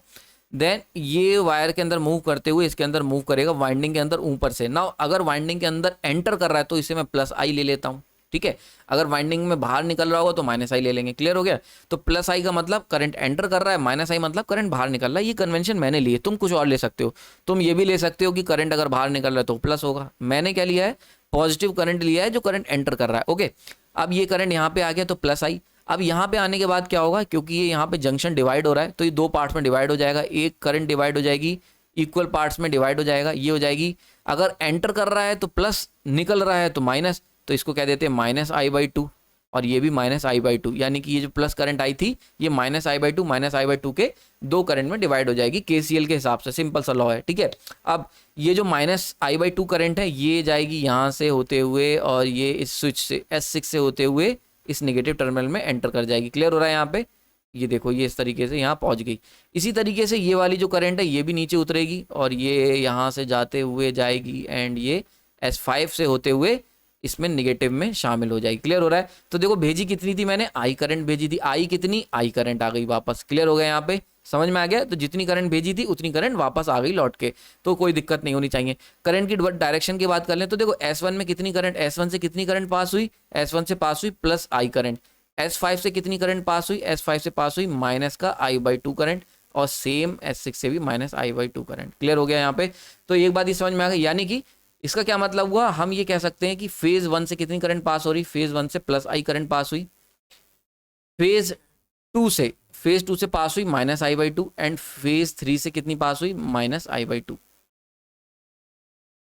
देन ये वायर के अंदर मूव करते हुए इसके अंदर मूव करेगा वाइंडिंग के अंदर ऊपर से। ना अगर वाइंडिंग के अंदर एंटर कर रहा है तो इसे मैं +I ले लेता हूँ। ठीक है, अगर वाइंडिंग में बाहर निकल रहा होगा तो -I ले लेंगे। क्लियर हो गया। तो +I का मतलब करंट एंटर कर रहा है, -I मतलब करंट बाहर निकल रहा है। ये कन्वेंशन मैंने ली है, तुम कुछ और ले सकते हो। तुम ये भी ले सकते हो कि करंट अगर बाहर निकल रहा है तो प्लस होगा। मैंने क्या लिया है, पॉजिटिव करंट लिया है जो करंट एंटर कर रहा है। ओके, अब ये करंट यहाँ पे आ गया तो +I। अब यहाँ पे आने के बाद क्या होगा, क्योंकि ये यहाँ पे जंक्शन डिवाइड हो रहा है तो ये 2 पार्ट्स में डिवाइड हो जाएगा। एक करंट डिवाइड हो जाएगी, इक्वल पार्ट्स में डिवाइड हो जाएगा, ये हो जाएगी। अगर एंटर कर रहा है तो प्लस, निकल रहा है तो माइनस, तो इसको कह देते हैं माइनस आई बाई टू, और ये भी माइनस आई बाई टू, यानी कि ये जो प्लस करंट आई थी ये माइनस आई बाई टू के दो करंट में डिवाइड हो जाएगी केसीएल के हिसाब से, सिंपल सा लॉ है, ठीक है। अब ये जो minus I by two current है ये जाएगी यहाँ से होते हुए और ये इस स्विच से S6 से होते हुए इस नेगेटिव टर्मिनल में एंटर कर जाएगी। क्लियर हो रहा है यहाँ पे, ये देखो ये इस तरीके से यहाँ पहुँच गई। इसी तरीके से ये वाली जो करंट है ये भी नीचे उतरेगी और ये यहाँ से जाते हुए जाएगी एंड ये S5 से होते हुए इसमें निगेटिव में शामिल हो जाएगी। क्लियर हो रहा है। तो देखो भेजी कितनी थी मैंने, आई करंट भेजी थी, आई कितनी, आई करंट आ गई वापस। क्लियर हो गया यहाँ पे, समझ में आ गया। तो जितनी करंट भेजी थी उतनी करंट वापस आ गई लौट के, तो कोई दिक्कत नहीं होनी चाहिए। करंट की डायरेक्शन की बात कर लें तो देखो S1 में कितनी करंट, S1 से कितनी करंट पास हुई, S1 से पास हुई प्लस आई करंट। S5 से कितनी करंट पास हुई, S5 से पास हुई माइनस का आई बाई टू करंट, और सेम S6 से भी minus I by two current. Clear हो गया यहाँ पे। तो एक बात ये समझ में आ गई, यानी कि इसका क्या मतलब हुआ, हम ये कह सकते हैं कि फेज 1 से कितनी करंट पास हो रही, फेज 1 से प्लस आई करंट पास हुई, फेज 2 से पास हुई minus I by two, and phase 3 से कितनी पास हुई, माइनस आई बाई टू।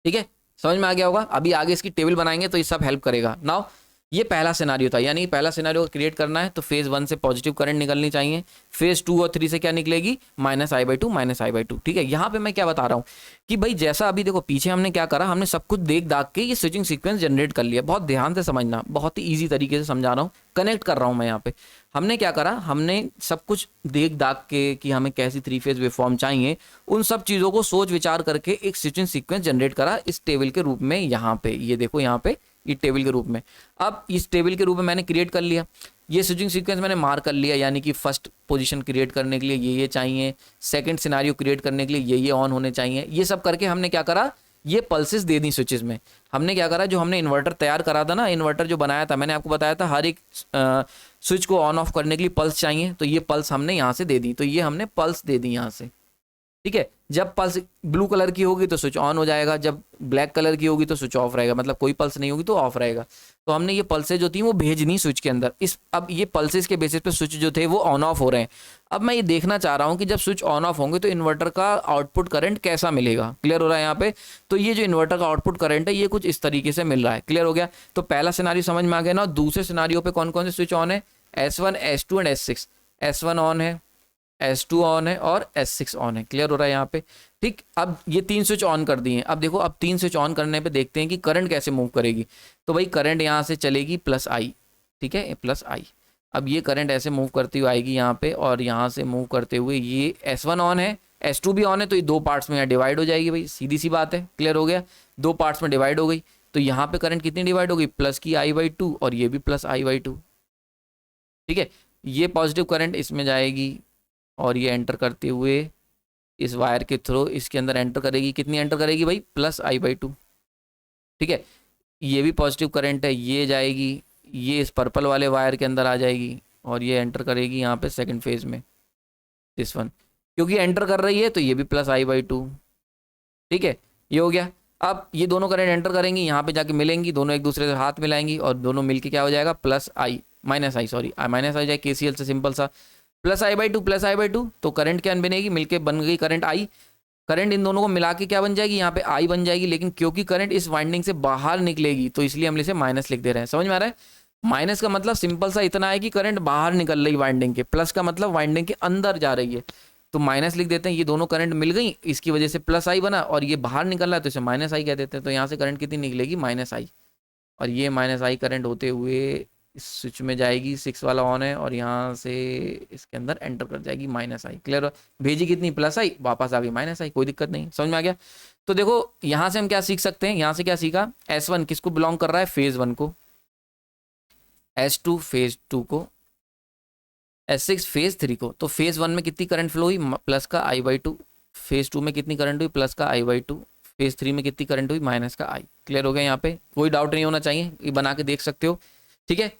ठीक है, समझ में आ गया होगा। अभी आगे इसकी टेबल बनाएंगे तो ये सब हेल्प करेगा। नाउ ये पहला सिनारियो था, यानी पहला सिनारियो क्रिएट करना है तो फेज 1 से पॉजिटिव करंट निकलनी चाहिए, फेज 2 और 3 से क्या निकलेगी, minus I by two, minus I by two. ठीक है, यहाँ पे मैं क्या बता रहा हूँ कि भाई जैसा अभी देखो पीछे हमने क्या करा, हमने सब कुछ देख दाख के ये स्विचिंग सीक्वेंस जनरेट कर लिया। बहुत ध्यान से समझना, बहुत ही ईजी तरीके से समझा रहा हूँ, कनेक्ट कर रहा हूँ मैं यहाँ पे। हमने क्या करा, हमने सब कुछ देख दाख के कि हमें कैसी 3 फेज वेवफॉर्म चाहिए, उन सब चीज़ों को सोच विचार करके एक स्विचिंग सीक्वेंस जनरेट करा इस टेबल के रूप में। यहाँ पे ये देखो, यहाँ पे ये टेबल के रूप में। अब इस टेबल के रूप में मैंने क्रिएट कर लिया, ये स्विचिंग सीक्वेंस मैंने मार्क कर लिया, यानी कि फर्स्ट पोजीशन क्रिएट करने के लिए ये चाहिए, सेकंड सिनारियो क्रिएट करने के लिए ये ऑन होने चाहिए। ये सब करके हमने क्या करा, ये पल्सेस दे दी स्विचेस में। हमने क्या करा, जो हमने इन्वर्टर तैयार करा था ना, इन्वर्टर जो बनाया था, मैंने आपको बताया था हर एक स्विच को ऑन ऑफ करने के लिए पल्स चाहिए, तो ये पल्स हमने यहाँ से दे दी, तो ये हमने पल्स दे दी यहाँ से। ठीक है, जब पल्स ब्लू कलर की होगी तो स्विच ऑन हो जाएगा, जब ब्लैक कलर की होगी तो स्विच ऑफ रहेगा, मतलब कोई पल्स नहीं होगी तो ऑफ रहेगा। तो हमने ये पल्सेस जो थी वो भेजनी स्विच के अंदर। अब ये पल्सेस के बेसिस पे स्विच जो थे वो ऑन ऑफ हो रहे हैं। अब मैं ये देखना चाह रहा हूँ कि जब स्विच ऑन ऑफ होंगे तो इन्वर्टर का आउटपुट करंट कैसा मिलेगा। क्लियर हो रहा है यहाँ पे। तो ये जो इन्वर्टर का आउटपुट करंट है ये कुछ इस तरीके से मिल रहा है। क्लियर हो गया। तो पहला सिनारियो समझ में आ गया ना। दूसरे सिनारियो पे कौन कौन से स्विच ऑन है, S1, S2 and S6। S1 on है, S2 ऑन है और S6 ऑन है। क्लियर हो रहा है यहाँ पे। ठीक, अब ये 3 स्विच ऑन कर दिए हैं। अब देखो, अब 3 स्विच ऑन करने पे देखते हैं कि करंट कैसे मूव करेगी। तो भाई करंट यहाँ से चलेगी प्लस आई, ठीक है, प्लस आई। अब ये करंट ऐसे मूव करती हुई आएगी यहाँ पे, और यहाँ से मूव करते हुए ये S1 ऑन है, S2 भी ऑन है, तो ये 2 पार्ट्स में यहाँ डिवाइड हो जाएगी। भाई सीधी सी बात है। क्लियर हो गया, 2 पार्ट्स में डिवाइड हो गई। तो यहाँ पे करंट कितनी डिवाइड हो गई, प्लस की आई बाई टू, और ये भी प्लस आई बाई टू। ठीक है, ये पॉजिटिव करंट इसमें जाएगी और ये एंटर करते हुए इस वायर के थ्रू इसके अंदर एंटर करेगी। कितनी एंटर करेगी भाई, प्लस आई बाई टू। ठीक है, ये भी पॉजिटिव करंट है, ये जाएगी, ये इस पर्पल वाले वायर के अंदर आ जाएगी और ये एंटर करेगी यहाँ पे सेकंड फेज में, दिस वन। क्योंकि एंटर कर रही है तो ये भी प्लस आई बाई टू। ठीक है, ये हो गया। अब ये दोनों करंट एंटर करेंगी, यहाँ पे जाके मिलेंगी, दोनों एक दूसरे से हाथ मिलाएंगी और दोनों मिलके क्या हो जाएगा, प्लस आई, माइनस आई, सॉरी माइनस आई जाए केसीएल से, सिंपल सा, plus I by two, plus I by two. तो करंट क्या बनेगी, मिलके बन गई करंट आई। करंट इन दोनों को मिला के क्या बन जाएगी, यहाँ पे आई बन जाएगी। लेकिन क्योंकि करंट इस वाइंडिंग से बाहर निकलेगी तो इसलिए हम इसे माइनस लिख दे रहे हैं। समझ में आ रहा है। माइनस का मतलब सिंपल सा इतना है कि करंट बाहर निकल रही वाइंडिंग के, प्लस का मतलब वाइंडिंग के अंदर जा रही है, तो माइनस लिख देते हैं। ये दोनों करंट मिल गई, इसकी वजह से प्लस आई बना, और ये बाहर निकल रहा है तो इसे माइनस आई कह देते हैं। तो यहाँ से करंट कितनी निकलेगी, माइनस आई, और ये माइनस आई करंट होते हुए इस स्विच में जाएगी, 6 वाला ऑन है, और यहाँ से इसके अंदर एंटर कर जाएगी माइनस आई। क्लियर, भेजी कितनी, प्लस आई, वापस आ गई माइनस आई, कोई दिक्कत नहीं। समझ में आ गया। तो देखो यहाँ से हम क्या सीख सकते हैं, यहाँ से क्या सीखा, S1 किसको बिलोंग कर रहा है, फेज 1 को, S2 फेज 2 को, S6 फेज 3 को। तो फेज 1 में कितनी करंट फ्लो हुई, प्लस का आई बाई टू, फेज 2 में कितनी करंट हुई, प्लस का आई बाई टू, फेज 3 में कितनी करंट हुई, माइनस का आई। क्लियर हो गया, यहाँ पे कोई डाउट नहीं होना चाहिए, ये बना के देख सकते हो। ठीक है,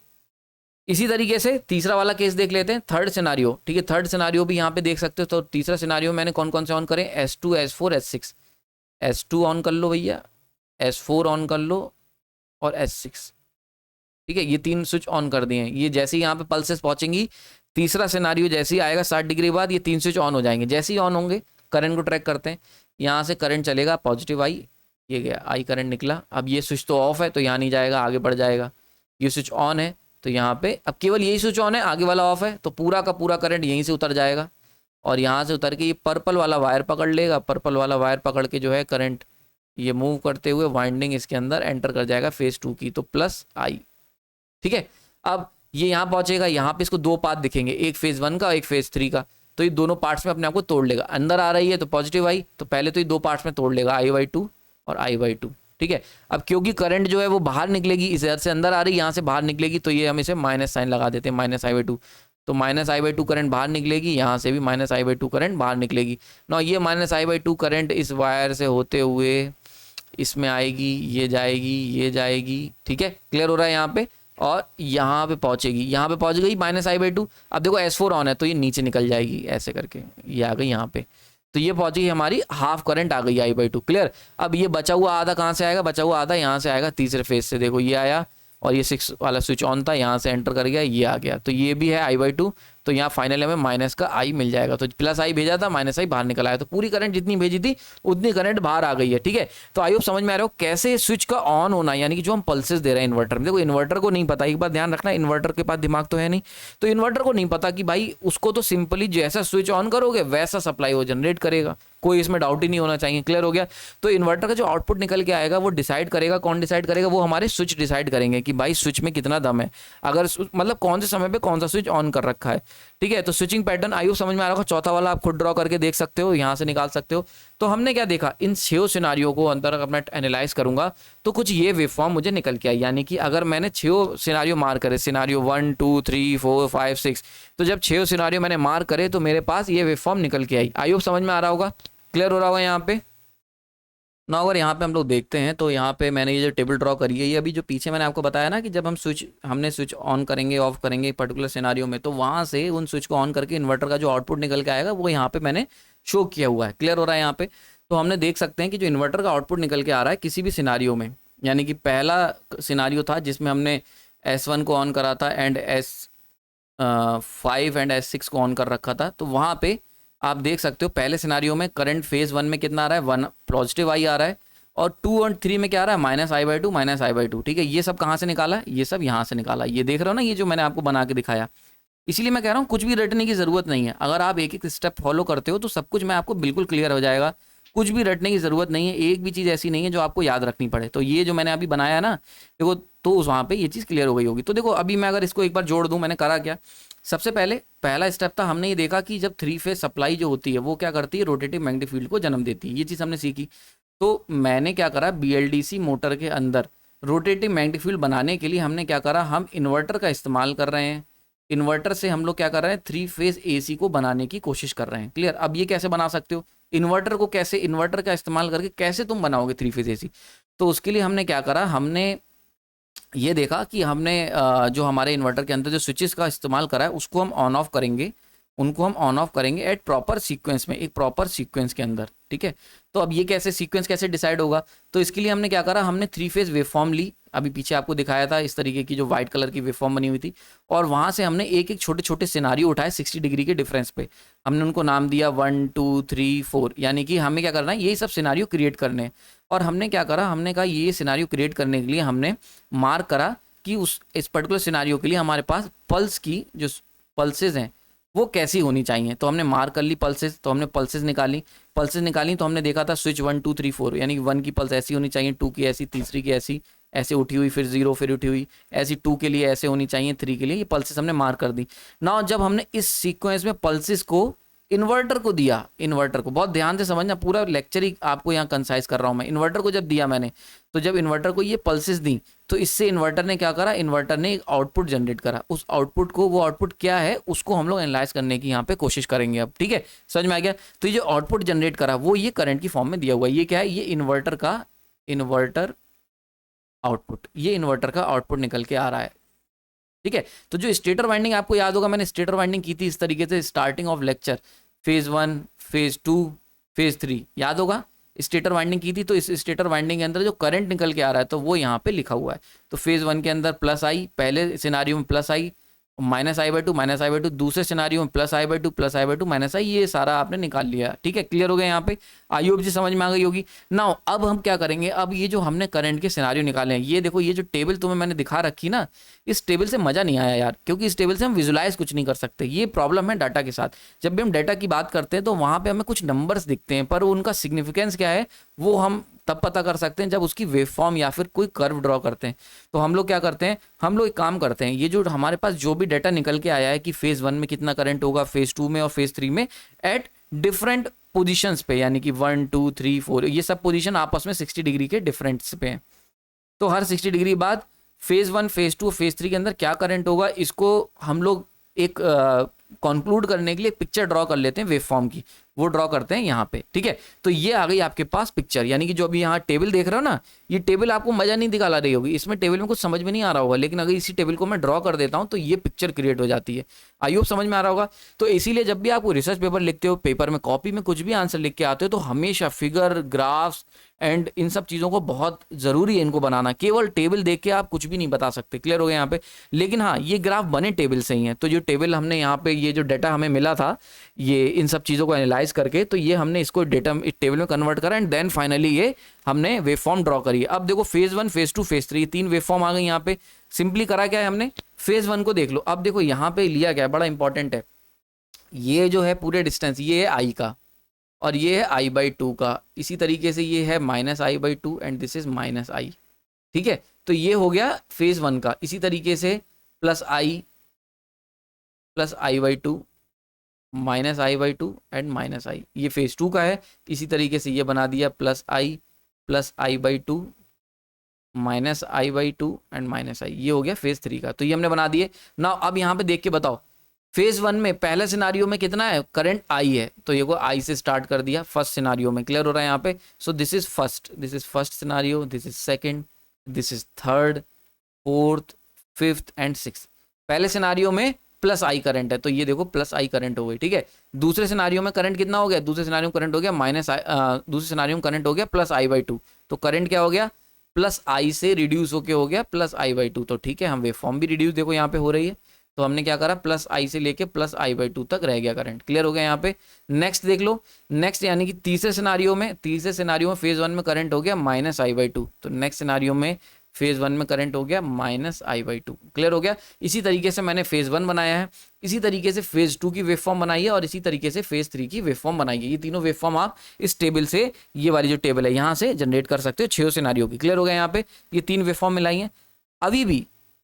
इसी तरीके से तीसरा वाला केस देख लेते हैं, थर्ड सिनारियो। ठीक है, थर्ड सिनारियो भी यहाँ पे देख सकते हो। तो तीसरा सिनारियो मैंने कौन कौन से ऑन करें, S2, S4, S6। S2 on कर लो भैया, S4 ऑन कर लो, और S6। ठीक है, ये 3 स्विच ऑन कर दिए हैं। ये जैसे ही यहाँ पे पल्सेस पहुंचेंगी, तीसरा सिनारियो जैसे ही आएगा 60 डिग्री बाद, ये 3 स्विच ऑन हो जाएंगे। जैसे ही ऑन होंगे, करंट को ट्रैक करते हैं, यहाँ से करंट चलेगा, पॉजिटिव आई, ये गया आई करंट निकला। अब ये स्विच तो ऑफ है तो यहाँ नहीं जाएगा, आगे बढ़ जाएगा। ये स्विच ऑन है तो यहाँ पे अब केवल यही स्विच ऑन है, आगे वाला ऑफ है, तो पूरा का पूरा करंट यहीं से उतर जाएगा और यहाँ से उतर के ये पर्पल वाला वायर पकड़ लेगा। पर्पल वाला वायर पकड़ के जो है करंट ये मूव करते हुए वाइंडिंग इसके अंदर एंटर कर जाएगा फेज 2 की, तो प्लस आई। ठीक है, अब ये यहाँ पहुंचेगा, यहाँ पे इसको दो पाथ दिखेंगे, एक फेज 1 का एक फेज 3 का, तो ये दोनों पार्ट्स में अपने आप को तोड़ लेगा। अंदर आ रही है तो पॉजिटिव आई, तो पहले तो ये दो पार्ट्स में तोड़ लेगा, I/2 और I/2। ठीक है, अब क्योंकि करंट जो है वो बाहर निकलेगी, इस इधर से अंदर आ रही है, यहाँ से बाहर निकलेगी, तो ये हम इसे माइनस साइन लगा देते हैं, -I/2। तो -I/2 करंट बाहर निकलेगी, यहाँ से भी -I/2 करंट बाहर निकलेगी ना। ये -I/2 करंट इस वायर से होते हुए इसमें आएगी, ये जाएगी, ये जाएगी। ठीक है, क्लियर हो रहा है यहाँ पे, और यहाँ पे पहुंचेगी, यहाँ पे पहुंच गई -I/2। अब देखो S4 ऑन है तो ये नीचे निकल जाएगी ऐसे करके, ये आ गई यहाँ पे, तो ये पहुंची हमारी हाफ करंट आ गई I/2। क्लियर। अब ये बचा हुआ आधा कहाँ से आएगा? बचा हुआ आधा यहाँ से आएगा, तीसरे फेज से। देखो ये आया और ये 6 वाला स्विच ऑन था, यहाँ से एंटर कर गया, ये आ गया, तो ये भी है I/2। तो यहाँ फाइनल हमें माइनस का आई मिल जाएगा। तो प्लस आई भेजा था, माइनस आई बाहर निकल आया, तो पूरी करंट जितनी भेजी थी उतनी करंट बाहर आ गई है। ठीक है, तो आई होप समझ में आ रहा हो कैसे स्विच का ऑन होना, यानी कि जो हम पल्सेस दे रहे हैं इन्वर्टर में। देखो इन्वर्टर को नहीं पता, एक बात ध्यान रखना, इन्वर्टर के पास दिमाग तो है नहीं, तो इन्वर्टर को नहीं पता कि भाई उसको तो सिंपली जैसा स्विच ऑन करोगे वैसा सप्लाई वो जनरेट करेगा, कोई इसमें डाउट ही नहीं होना चाहिए। क्लियर हो गया। तो इन्वर्टर का जो आउटपुट निकल के आएगा वो डिसाइड करेगा, कौन डिसाइड करेगा? वो हमारे स्विच डिसाइड करेंगे कि भाई स्विच में कितना दम है, अगर मतलब कौन से समय पे कौन सा स्विच ऑन कर रखा है। ठीक है, तो स्विचिंग पैटर्न आयु समझ में आ रहा होगा। चौथा वाला आप खुद ड्रॉ करके देख सकते हो, यहाँ से निकाल सकते हो। तो हमने क्या देखा, इन 6 सिनारियों को अंदर अपना एनालाइज करूंगा तो कुछ ये वेवफॉर्म मुझे निकल के आई, यानी कि अगर मैंने 6 सिनारियो मार करे, सिनारियो 1 2 3 4 5 6, तो जब 6 सिनारियो मैंने मार करे तो मेरे पास ये वेवफॉर्म निकल के आई। आयु समझ में आ रहा होगा, क्लियर हो रहा होगा यहाँ पे ना। अगर यहाँ पे हम लोग देखते हैं तो यहाँ पे मैंने ये जो टेबल ड्रॉ करी है, ये अभी जो पीछे मैंने आपको बताया ना कि जब हमने स्विच ऑन करेंगे ऑफ करेंगे पर्टिकुलर सिनारियो में, तो वहाँ से उन स्विच को ऑन करके इन्वर्टर का जो आउटपुट निकल के आएगा वो यहाँ पे मैंने शो किया हुआ है। क्लियर हो रहा है यहाँ पे। तो हमने देख सकते हैं कि जो इन्वर्टर का आउटपुट निकल के आ रहा है किसी भी सिनारियो में, यानी कि पहला सिनारियो था जिसमें हमने S1 को ऑन करा था एंड S5 एंड S6 को ऑन कर रखा था, तो वहाँ पे आप देख सकते हो पहले सिनारियो में करंट फेज 1 में कितना आ रहा है, 1 पॉजिटिव आई आ रहा है, और 2 और 3 में क्या आ रहा है, -I/2। ठीक है, ये सब कहाँ से निकाला है? ये सब यहाँ से निकाला। ये देख रहे हो ना, ये जो मैंने आपको बना के दिखाया। इसीलिए मैं कह रहा हूँ कुछ भी रटने की जरूरत नहीं है, अगर आप एक एक स्टेप फॉलो करते हो तो सब कुछ मैं आपको बिल्कुल क्लियर हो जाएगा। कुछ भी रटने की जरूरत नहीं है, एक भी चीज़ ऐसी नहीं है जो आपको याद रखनी पड़े। तो ये जो मैंने अभी बनाया ना, देखो तो उस वहाँ पे ये चीज़ क्लियर हो गई होगी। तो देखो अभी मैं अगर इसको एक बार जोड़ दूँ, मैंने करा क्या, सबसे पहले पहला स्टेप था, हमने ये देखा कि जब 3 फेज सप्लाई जो होती है वो क्या करती है, रोटेटिव मैग्नेटिक फील्ड को जन्म देती है। ये चीज़ हमने सीखी। तो मैंने क्या करा, BLDC मोटर के अंदर रोटेटिव मैग्नेटिक फील्ड बनाने के लिए हमने क्या करा, हम इन्वर्टर का इस्तेमाल कर रहे हैं। इन्वर्टर से हम लोग क्या कर रहे हैं, 3 फेज AC को बनाने की कोशिश कर रहे हैं। क्लियर। अब ये कैसे बना सकते हो, इन्वर्टर को कैसे, इन्वर्टर का इस्तेमाल करके कैसे तुम बनाओगे 3 फेज AC? तो उसके लिए हमने क्या करा, हमने ये देखा कि हमने जो हमारे इन्वर्टर के अंदर जो स्विचेस का इस्तेमाल करा है उसको हम ऑन ऑफ करेंगे, उनको हम ऑन ऑफ करेंगे एट प्रॉपर सीक्वेंस में, एक प्रॉपर सीक्वेंस के अंदर। ठीक है, तो अब ये कैसे सीक्वेंस कैसे डिसाइड होगा, तो इसके लिए हमने क्या करा, हमने 3 फेज वेवफॉर्म ली, अभी पीछे आपको दिखाया था इस तरीके की जो व्हाइट कलर की वेवफॉर्म बनी हुई थी, और वहाँ से हमने एक एक छोटे छोटे सिनारियो उठाए 60 डिग्री के डिफरेंस पे। हमने उनको नाम दिया 1 2 3 4, यानी कि हमें क्या करना है, यही सब सिनारियो क्रिएट करने हैं। और हमने क्या करा, हमने कहा ये सिनारियो क्रिएट करने के लिए हमने मार्क करा कि इस पर्टिकुलर सिनारियो के लिए हमारे पास पल्स की जो पल्सेज हैं वो कैसी होनी चाहिए। तो हमने मार्क कर ली पल्सेस, तो हमने पल्सेस निकाली तो हमने देखा था स्विच 1 2 3 4, यानी कि 1 की पल्स ऐसी होनी चाहिए, 2 की ऐसी, तीसरी की ऐसी, ऐसे उठी हुई, फिर 0 फिर उठी हुई, ऐसी 2 के लिए ऐसे होनी चाहिए, 3 के लिए। ये पल्सेस हमने मार्क कर दी ना। जब हमने इस सीक्वेंस में पल्सेस को इन्वर्टर को दिया, इन्वर्टर को बहुत ध्यान से समझना, पूरा लेक्चर ही आपको यहाँ कंसाइज कर रहा हूँ मैं। इन्वर्टर को जब दिया मैंने, तो जब इन्वर्टर को ये पल्सेस दी तो इससे इन्वर्टर ने क्या करा, इन्वर्टर ने एक आउटपुट जनरेट करा। उस आउटपुट को, वो आउटपुट क्या है उसको हम लोग एनालाइज करने की यहाँ पे कोशिश करेंगे अब। ठीक है, समझ में आ गया। तो ये जो आउटपुट जनरेट करा वो ये करंट की फॉर्म में दिया हुआ है। ये क्या है, ये इन्वर्टर आउटपुट, ये इन्वर्टर का आउटपुट निकल के आ रहा है। ठीक है, तो जो स्टेटर वाइंडिंग आपको याद होगा, मैंने स्टेटर वाइंडिंग की थी इस तरीके से, starting of lecture, phase 1 phase 2 phase 3 याद होगा, स्टेटर वाइंडिंग की थी। तो इस स्टेटर वाइंडिंग के अंदर जो करंट निकल के आ रहा है तो वो यहाँ पे लिखा हुआ है। तो फेज 1 के अंदर प्लस आई, पहले सिनारियो में प्लस आई, -i/2 -i/2, दूसरे सिनारियो में +i/2 +i/2 -i, ये सारा आपने निकाल लिया। ठीक है, क्लियर हो गया यहाँ पे, आई होप जी समझ में आ गई होगी। नाउ अब हम क्या करेंगे, अब ये जो हमने करंट के सिनारियो निकाले हैं, ये देखो, ये जो टेबल तुम्हें मैंने दिखा रखी ना, इस टेबल से मजा नहीं आया यार, क्योंकि इस टेबल से हम विजुलाइज कुछ नहीं कर सकते। ये प्रॉब्लम है डाटा के साथ। जब भी हम डाटा की बात करते हैं तो वहां पे हमें कुछ नंबर्स दिखते हैं, पर उनका सिग्निफिकेंस क्या है वो हम तब पता कर सकते हैं जब उसकी वेव फॉर्म या फिर कोई कर्व ड्रॉ करते हैं। तो हम लोग क्या करते हैं, हम लोग एक काम करते हैं, ये जो हमारे पास जो भी डाटा निकल के आया है कि फेज 1 में कितना करंट होगा, फेज 2 में और फेज 3 में, एट डिफरेंट पोजीशंस पे, यानी कि 1 2 3 4, ये सब पोजीशन आपस में 60 डिग्री के डिफरेंस पे हैं। तो हर 60 डिग्री बाद फेज 1 फेज 2 फेज 3 के अंदर क्या करंट होगा, इसको हम लोग एक कंक्लूड करने के लिए पिक्चर ड्रॉ कर लेते हैं वेव फॉर्म की, वो ड्रॉ करते हैं यहाँ पे। ठीक है, तो ये आ गई आपके पास पिक्चर, यानी कि जो अभी यहाँ टेबल देख रहे हो ना, ये टेबल आपको मजा नहीं दिखा रही होगी, इसमें टेबल में कुछ समझ में नहीं आ रहा होगा, लेकिन अगर इसी टेबल को मैं ड्रॉ कर देता हूँ तो ये पिक्चर क्रिएट हो जाती है। आई होप समझ में आ रहा होगा। तो इसीलिए जब भी आपको रिसर्च पेपर लिखते हो, पेपर में कॉपी में कुछ भी आंसर लिख के आते हो, तो हमेशा फिगर, ग्राफ्स एंड इन सब चीज़ों को बहुत ज़रूरी है इनको बनाना। केवल टेबल देख के आप कुछ भी नहीं बता सकते। क्लियर हो गया यहाँ पे। लेकिन हाँ, ये ग्राफ बने टेबल से ही हैं। तो जो टेबल हमने यहाँ पे, ये जो डाटा हमें मिला था, ये इन सब चीज़ों को एनालाइज करके, तो ये हमने इसको डेटा टेबल में कन्वर्ट करा एंड देन फाइनली ये हमने वेव फॉर्म ड्रॉ करी। अब देखो फेज 1 फेज 2 फेज 3 तीन वेव फॉर्म आ गई यहाँ पे। सिंपली करा क्या है हमने, फेज 1 को देख लो। अब देखो यहाँ पे लिया क्या है, बड़ा इंपॉर्टेंट है, ये जो है पूरे डिस्टेंस, ये है आई का और ये है i/2 का। इसी तरीके से ये है -i/2 and this is -i। ठीक है, तो ये हो गया फेज 1 का। इसी तरीके से +i +i/2 -i/2 and -i, ये फेज 2 का है। इसी तरीके से ये बना दिया +i +i/2 -i/2 and -i, ये हो गया फेज 3 का। तो ये हमने बना दिए ना। अब यहाँ पे देख के बताओ, फेज 1 में पहले सिनारियो में कितना है, करंट आई है, तो ये को आई से स्टार्ट कर दिया फर्स्ट सिनारियो में। क्लियर हो रहा है यहाँ पे। So this is first scenario, this is second, this is third, fourth, fifth and sixth. पहले सिनारियो में +i करंट है, तो ये देखो +i करंट हो गई। ठीक है, दूसरे सिनारियो में करंट कितना हो गया, दूसरे सिनारियो में करंट हो गया दूसरे सिनारियो में करंट हो गया +i/2। तो करंट क्या हो गया, +i से रिड्यूस होके हो गया +i/2। तो ठीक है, हम वेव फॉर्म भी रिड्यूस देखो यहाँ पे हो रही है। तो हमने क्या करा, +i से लेके +i/2 तक रह गया करंट। क्लियर हो गया यहाँ पे। नेक्स्ट देख लो, नेक्स्ट यानी कि तीसरे सिनारियो में फेज 1 में करंट हो गया -i/2। तो नेक्स्ट सिनारियो में फेज 1 में करंट हो गया -i/2। क्लियर हो गया। इसी तरीके से मैंने फेज 1 बनाया है, इसी तरीके से फेज 2 की वेव फॉर्म बनाई है और इसी तरीके से फेज 3 की वेव फॉर्म बनाई है। ये तीनों वेव फॉर्म आप इस टेबल से, ये वाली जो टेबल है यहाँ से जनरेट कर सकते हो 6 सिनारियो की। क्लियर हो गया यहाँ पे। ये 3 वेव फॉर्म मिलाई है।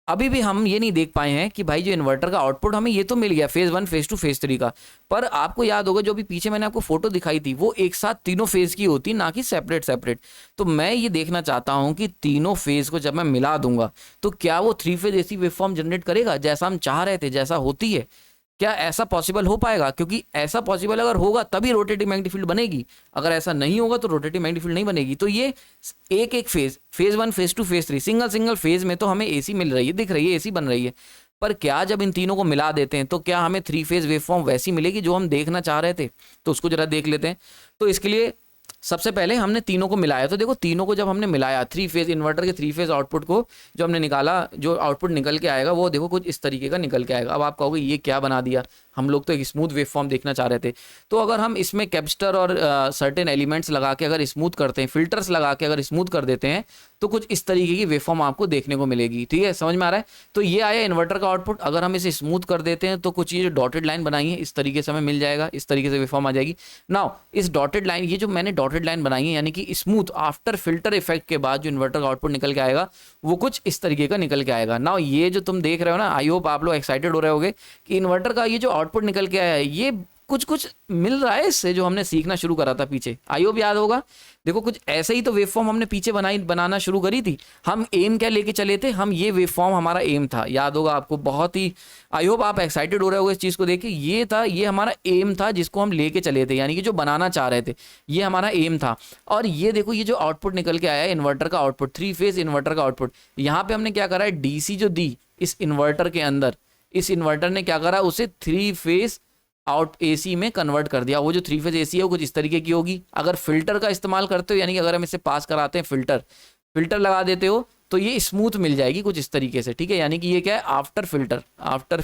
अभी भी हम ये नहीं देख पाए हैं कि भाई जो इन्वर्टर का आउटपुट हमें ये तो मिल गया फेज 1 फेज 2 फेज 3 का, पर आपको याद होगा जो भी पीछे मैंने आपको फोटो दिखाई थी, वो एक साथ तीनों फेज की होती, ना कि सेपरेट। तो मैं ये देखना चाहता हूं कि तीनों फेज को जब मैं मिला दूंगा तो क्या वो 3 फेज ऐसी वेवफॉर्म जनरेट करेगा जैसा हम चाह रहे थे, जैसा होती है। क्या ऐसा पॉसिबल हो पाएगा? क्योंकि ऐसा पॉसिबल अगर होगा तभी रोटेटिंग मैग्नेटिक फील्ड बनेगी, अगर ऐसा नहीं होगा तो रोटेटिंग मैग्नेटिक फील्ड नहीं बनेगी। तो ये एक phase 1 phase 2 phase 3 single phase में तो हमें एसी मिल रही है, दिख रही है, एसी बन रही है। पर क्या जब इन तीनों को मिला देते हैं तो क्या हमें 3 फेज वेवफॉर्म वैसी मिलेगी जो हम देखना चाह रहे थे? तो उसको जरा देख लेते हैं। तो इसके लिए सबसे पहले हमने तीनों को मिलाया। तो देखो तीनों को जब हमने मिलाया, 3 फेज इन्वर्टर के 3 फेज आउटपुट को जो हमने निकाला, जो आउटपुट निकल के आएगा वो देखो कुछ इस तरीके का निकल के आएगा। अब आप कहोगे ये क्या बना दिया, हम लोग तो एक स्मूथ वेव फॉर्म देखना चाह रहे थे। तो अगर हम इसमें कैपेसिटर और सर्टेन एलिमेंट्स लगा के अगर स्मूथ करते हैं, फिल्टर्स लगा के अगर स्मूथ कर देते हैं, तो कुछ इस तरीके की वेव फॉर्म आपको देखने को मिलेगी। ठीक है, समझ में आ रहा है। तो ये आया इन्वर्टर का आउटपुट। अगर हम इसे स्मूथ कर देते हैं तो कुछ ये जो डॉटेड लाइन बनाई है इस तरीके से हमें मिल जाएगा, इस तरीके से वेव फॉर्म आ जाएगी। नाउ इस डॉटेड लाइन, ये जो मैंने डॉटेड लाइन बनाई है, यानी कि स्मूथ आफ्टर फिल्टर इफेक्ट के बाद जो इन्वर्टर का आउटपुट निकल के आएगा वो कुछ इस तरीके का निकल के आएगा। नाउ ये जो तुम देख रहे हो ना, आई होप आप लोग एक्साइटेड हो रहे होगे कि इन्वर्टर का ये जो आउटपुट निकल के आया है, ये कुछ मिल रहा है इससे जो हमने सीखना शुरू करा था पीछे। आई होप याद होगा। देखो कुछ ऐसे ही तो वेव फॉर्म हमने पीछे बनाना शुरू करी थी। हम एम क्या लेके चले थे, हम ये वेव फॉर्म हमारा एम था, याद होगा आपको। बहुत ही आई होप आप एक्साइटेड हो रहे होगे इस चीज़ को देख के। ये था, ये हमारा एम था जिसको हम लेके चले थे, यानी कि जो बनाना चाह रहे थे, ये हमारा एम था। और ये देखो ये जो आउटपुट निकल के आया है इन्वर्टर का आउटपुट, 3 फेज इन्वर्टर का आउटपुट, यहाँ पे हमने क्या करा है, डीसी जो दी इस इन्वर्टर के अंदर, इस इन्वर्टर ने क्या करा, उसे 3 फेज आउट एसी में कन्वर्ट कर दिया। वो जो 3 फेज एसी है वो कुछ इस तरीके की होगी। अगर फिल्टर का इस्तेमाल करते हो, यानी कि अगर हम इसे पास कराते हैं फिल्टर लगा देते हो, तो ये स्मूथ मिल जाएगी कुछ इस तरीके से, ठीक है। यानी कि ये क्या है, आफ्टर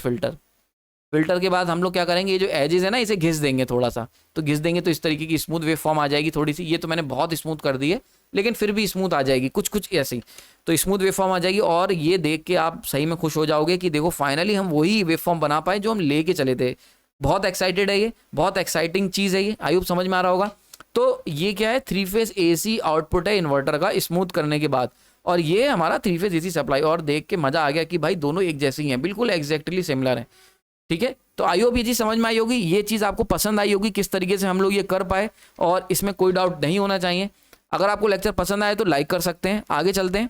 फिल्टर के बाद हम लोग क्या करेंगे, ये जो एजेस है ना इसे घिस देंगे थोड़ा सा, तो घिस देंगे तो इस तरीके की स्मूथ वेव फॉर्म आ जाएगी थोड़ी सी। ये तो मैंने बहुत स्मूथ कर दी है, लेकिन फिर भी स्मूथ आ जाएगी कुछ ऐसी, तो स्मूथ वेव फॉर्म आ जाएगी। और ये देख के आप सही में खुश हो जाओगे कि देखो फाइनली हम वही वेव फॉर्म बना पाए जो हम लेके चले थे। बहुत एक्साइटेड है ये, बहुत एक्साइटिंग चीज़ है ये, आई होप समझ में आ रहा होगा। तो ये क्या है, 3 फेज AC आउटपुट है इन्वर्टर का स्मूथ करने के बाद, और ये हमारा 3 फेज AC सप्लाई। और देख के मजा आ गया कि भाई दोनों एक जैसे ही हैं, बिल्कुल एग्जैक्टली सिमिलर है, ठीक है। तो आई होप ये चीज़ समझ में आई होगी, ये चीज़ आपको पसंद आई होगी किस तरीके से हम लोग ये कर पाए, और इसमें कोई डाउट नहीं होना चाहिए। अगर आपको लेक्चर पसंद आए तो लाइक कर सकते हैं। आगे चलते हैं,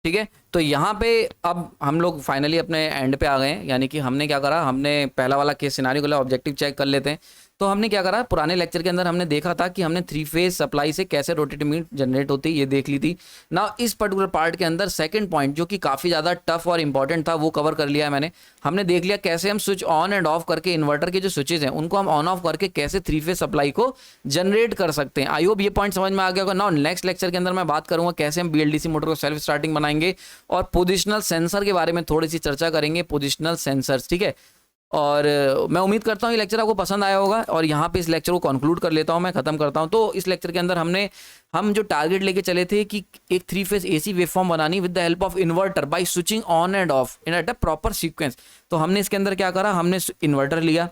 ठीक है। तो यहाँ पे अब हम लोग फाइनली अपने एंड पे आ गए हैं, यानी कि हमने क्या करा, हमने पहला वाला केस सिनारियो के लिए ऑब्जेक्टिव चेक कर लेते हैं। तो हमने क्या करा, पुराने लेक्चर के अंदर हमने देखा था कि हमने 3 फेज सप्लाई से कैसे रोटेटिंग मीट जनरेट होती है, ये देख ली थी ना। इस पर्टिकुलर पार्ट के अंदर सेकंड पॉइंट जो कि काफ़ी ज़्यादा टफ और इंपॉर्टेंट था वो कवर कर लिया है मैंने। हमने देख लिया कैसे हम स्विच ऑन एंड ऑफ करके इन्वर्टर के जो स्विचेज हैं उनको हम ऑन ऑफ करके कैसे 3 फेज सप्लाई को जनरेट कर सकते हैं। आई होप ये पॉइंट समझ में आ गया होगा ना। नेक्स्ट लेक्चर के अंदर मैं बात करूंगा कैसे हम BLDC मोटर को सेल्फ स्टार्टिंग बनाएंगे, और पोजिशनल सेंसर के बारे में थोड़ी सी चर्चा करेंगे, पोजिशनल सेंसर्स, ठीक है। और मैं उम्मीद करता हूँ ये लेक्चर आपको पसंद आया होगा, और यहाँ पे इस लेक्चर को कंक्लूड कर लेता हूँ, मैं खत्म करता हूँ। तो इस लेक्चर के अंदर हम जो टारगेट लेके चले थे कि एक 3 फेज AC वेवफॉर्म बनानी with the help of inverter by switching on and off in at a proper sequence. तो हमने इसके अंदर क्या करा, हमने इन्वर्टर लिया,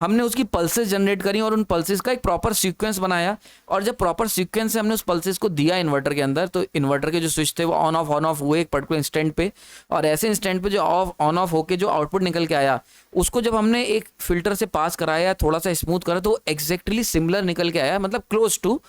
हमने उसकी पल्सेस जनरेट करी और उन पल्सेस का एक प्रॉपर सीक्वेंस बनाया, और जब प्रॉपर सीक्वेंस से हमने उस पल्सेस को दिया इन्वर्टर के अंदर, तो इन्वर्टर के जो स्विच थे वो ऑन ऑफ हुए एक पर्टिकुलर इंस्टेंट पे, और ऐसे इंस्टेंट पे जो ऑन ऑफ होके जो आउटपुट निकल के आया उसको जब हमने एक फिल्टर से पास कराया, थोड़ा सा स्मूथ करा, तो एग्जैक्टली सिमिलर निकल के आया, मतलब क्लोज टू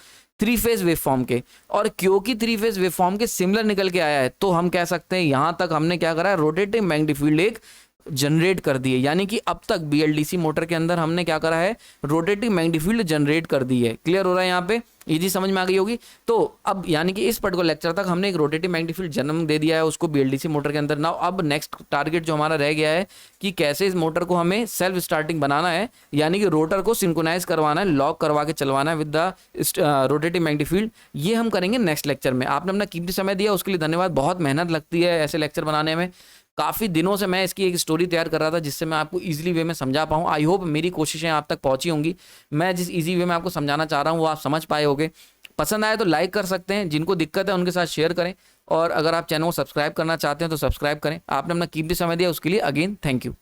3 फेज वेवफॉर्म के। और क्योंकि 3 फेज वेवफॉर्म के सिमिलर निकल के आया है, तो हम कह सकते हैं यहाँ तक हमने क्या करा है, रोटेटिंग मैग्नेटिक फील्ड एक जनरेट कर दिए। यानी कि अब तक BLDC मोटर के अंदर हमने क्या करा है, रोटेटिंग मैग्नेटिक फील्ड जनरेट कर दी है। क्लियर हो रहा है यहाँ पे, ये चीज समझ में आ गई होगी। तो अब यानी कि इस पर्टिकुलर लेक्चर तक हमने एक रोटेटिंग मैग्नेटिक फील्ड जन्म दे दिया है उसको BLDC मोटर के अंदर। नाउ अब नेक्स्ट टारगेट जो हमारा रह गया है कि कैसे इस मोटर को हमें सेल्फ स्टार्टिंग बनाना है, यानी कि रोटर को सिंक्रोनाइज करवाना है, लॉक करवा के चलवाना है with the rotating magnetic field. ये हम करेंगे नेक्स्ट लेक्चर में। आपने अपना कीमती समय दिया उसके लिए धन्यवाद। बहुत मेहनत लगती है ऐसे लेक्चर बनाने में, काफ़ी दिनों से मैं इसकी एक स्टोरी तैयार कर रहा था जिससे मैं आपको इजीली वे में समझा पाऊँ। आई होप मेरी कोशिशें आप तक पहुंची होंगी, मैं जिस इजी वे में आपको समझाना चाह रहा हूँ वो आप समझ पाए होंगे। पसंद आए तो लाइक कर सकते हैं, जिनको दिक्कत है उनके साथ शेयर करें, और अगर आप चैनल को सब्सक्राइब करना चाहते हैं तो सब्सक्राइब करें। आपने अपना कीमती समय दिया उसके लिए अगेन थैंक यू।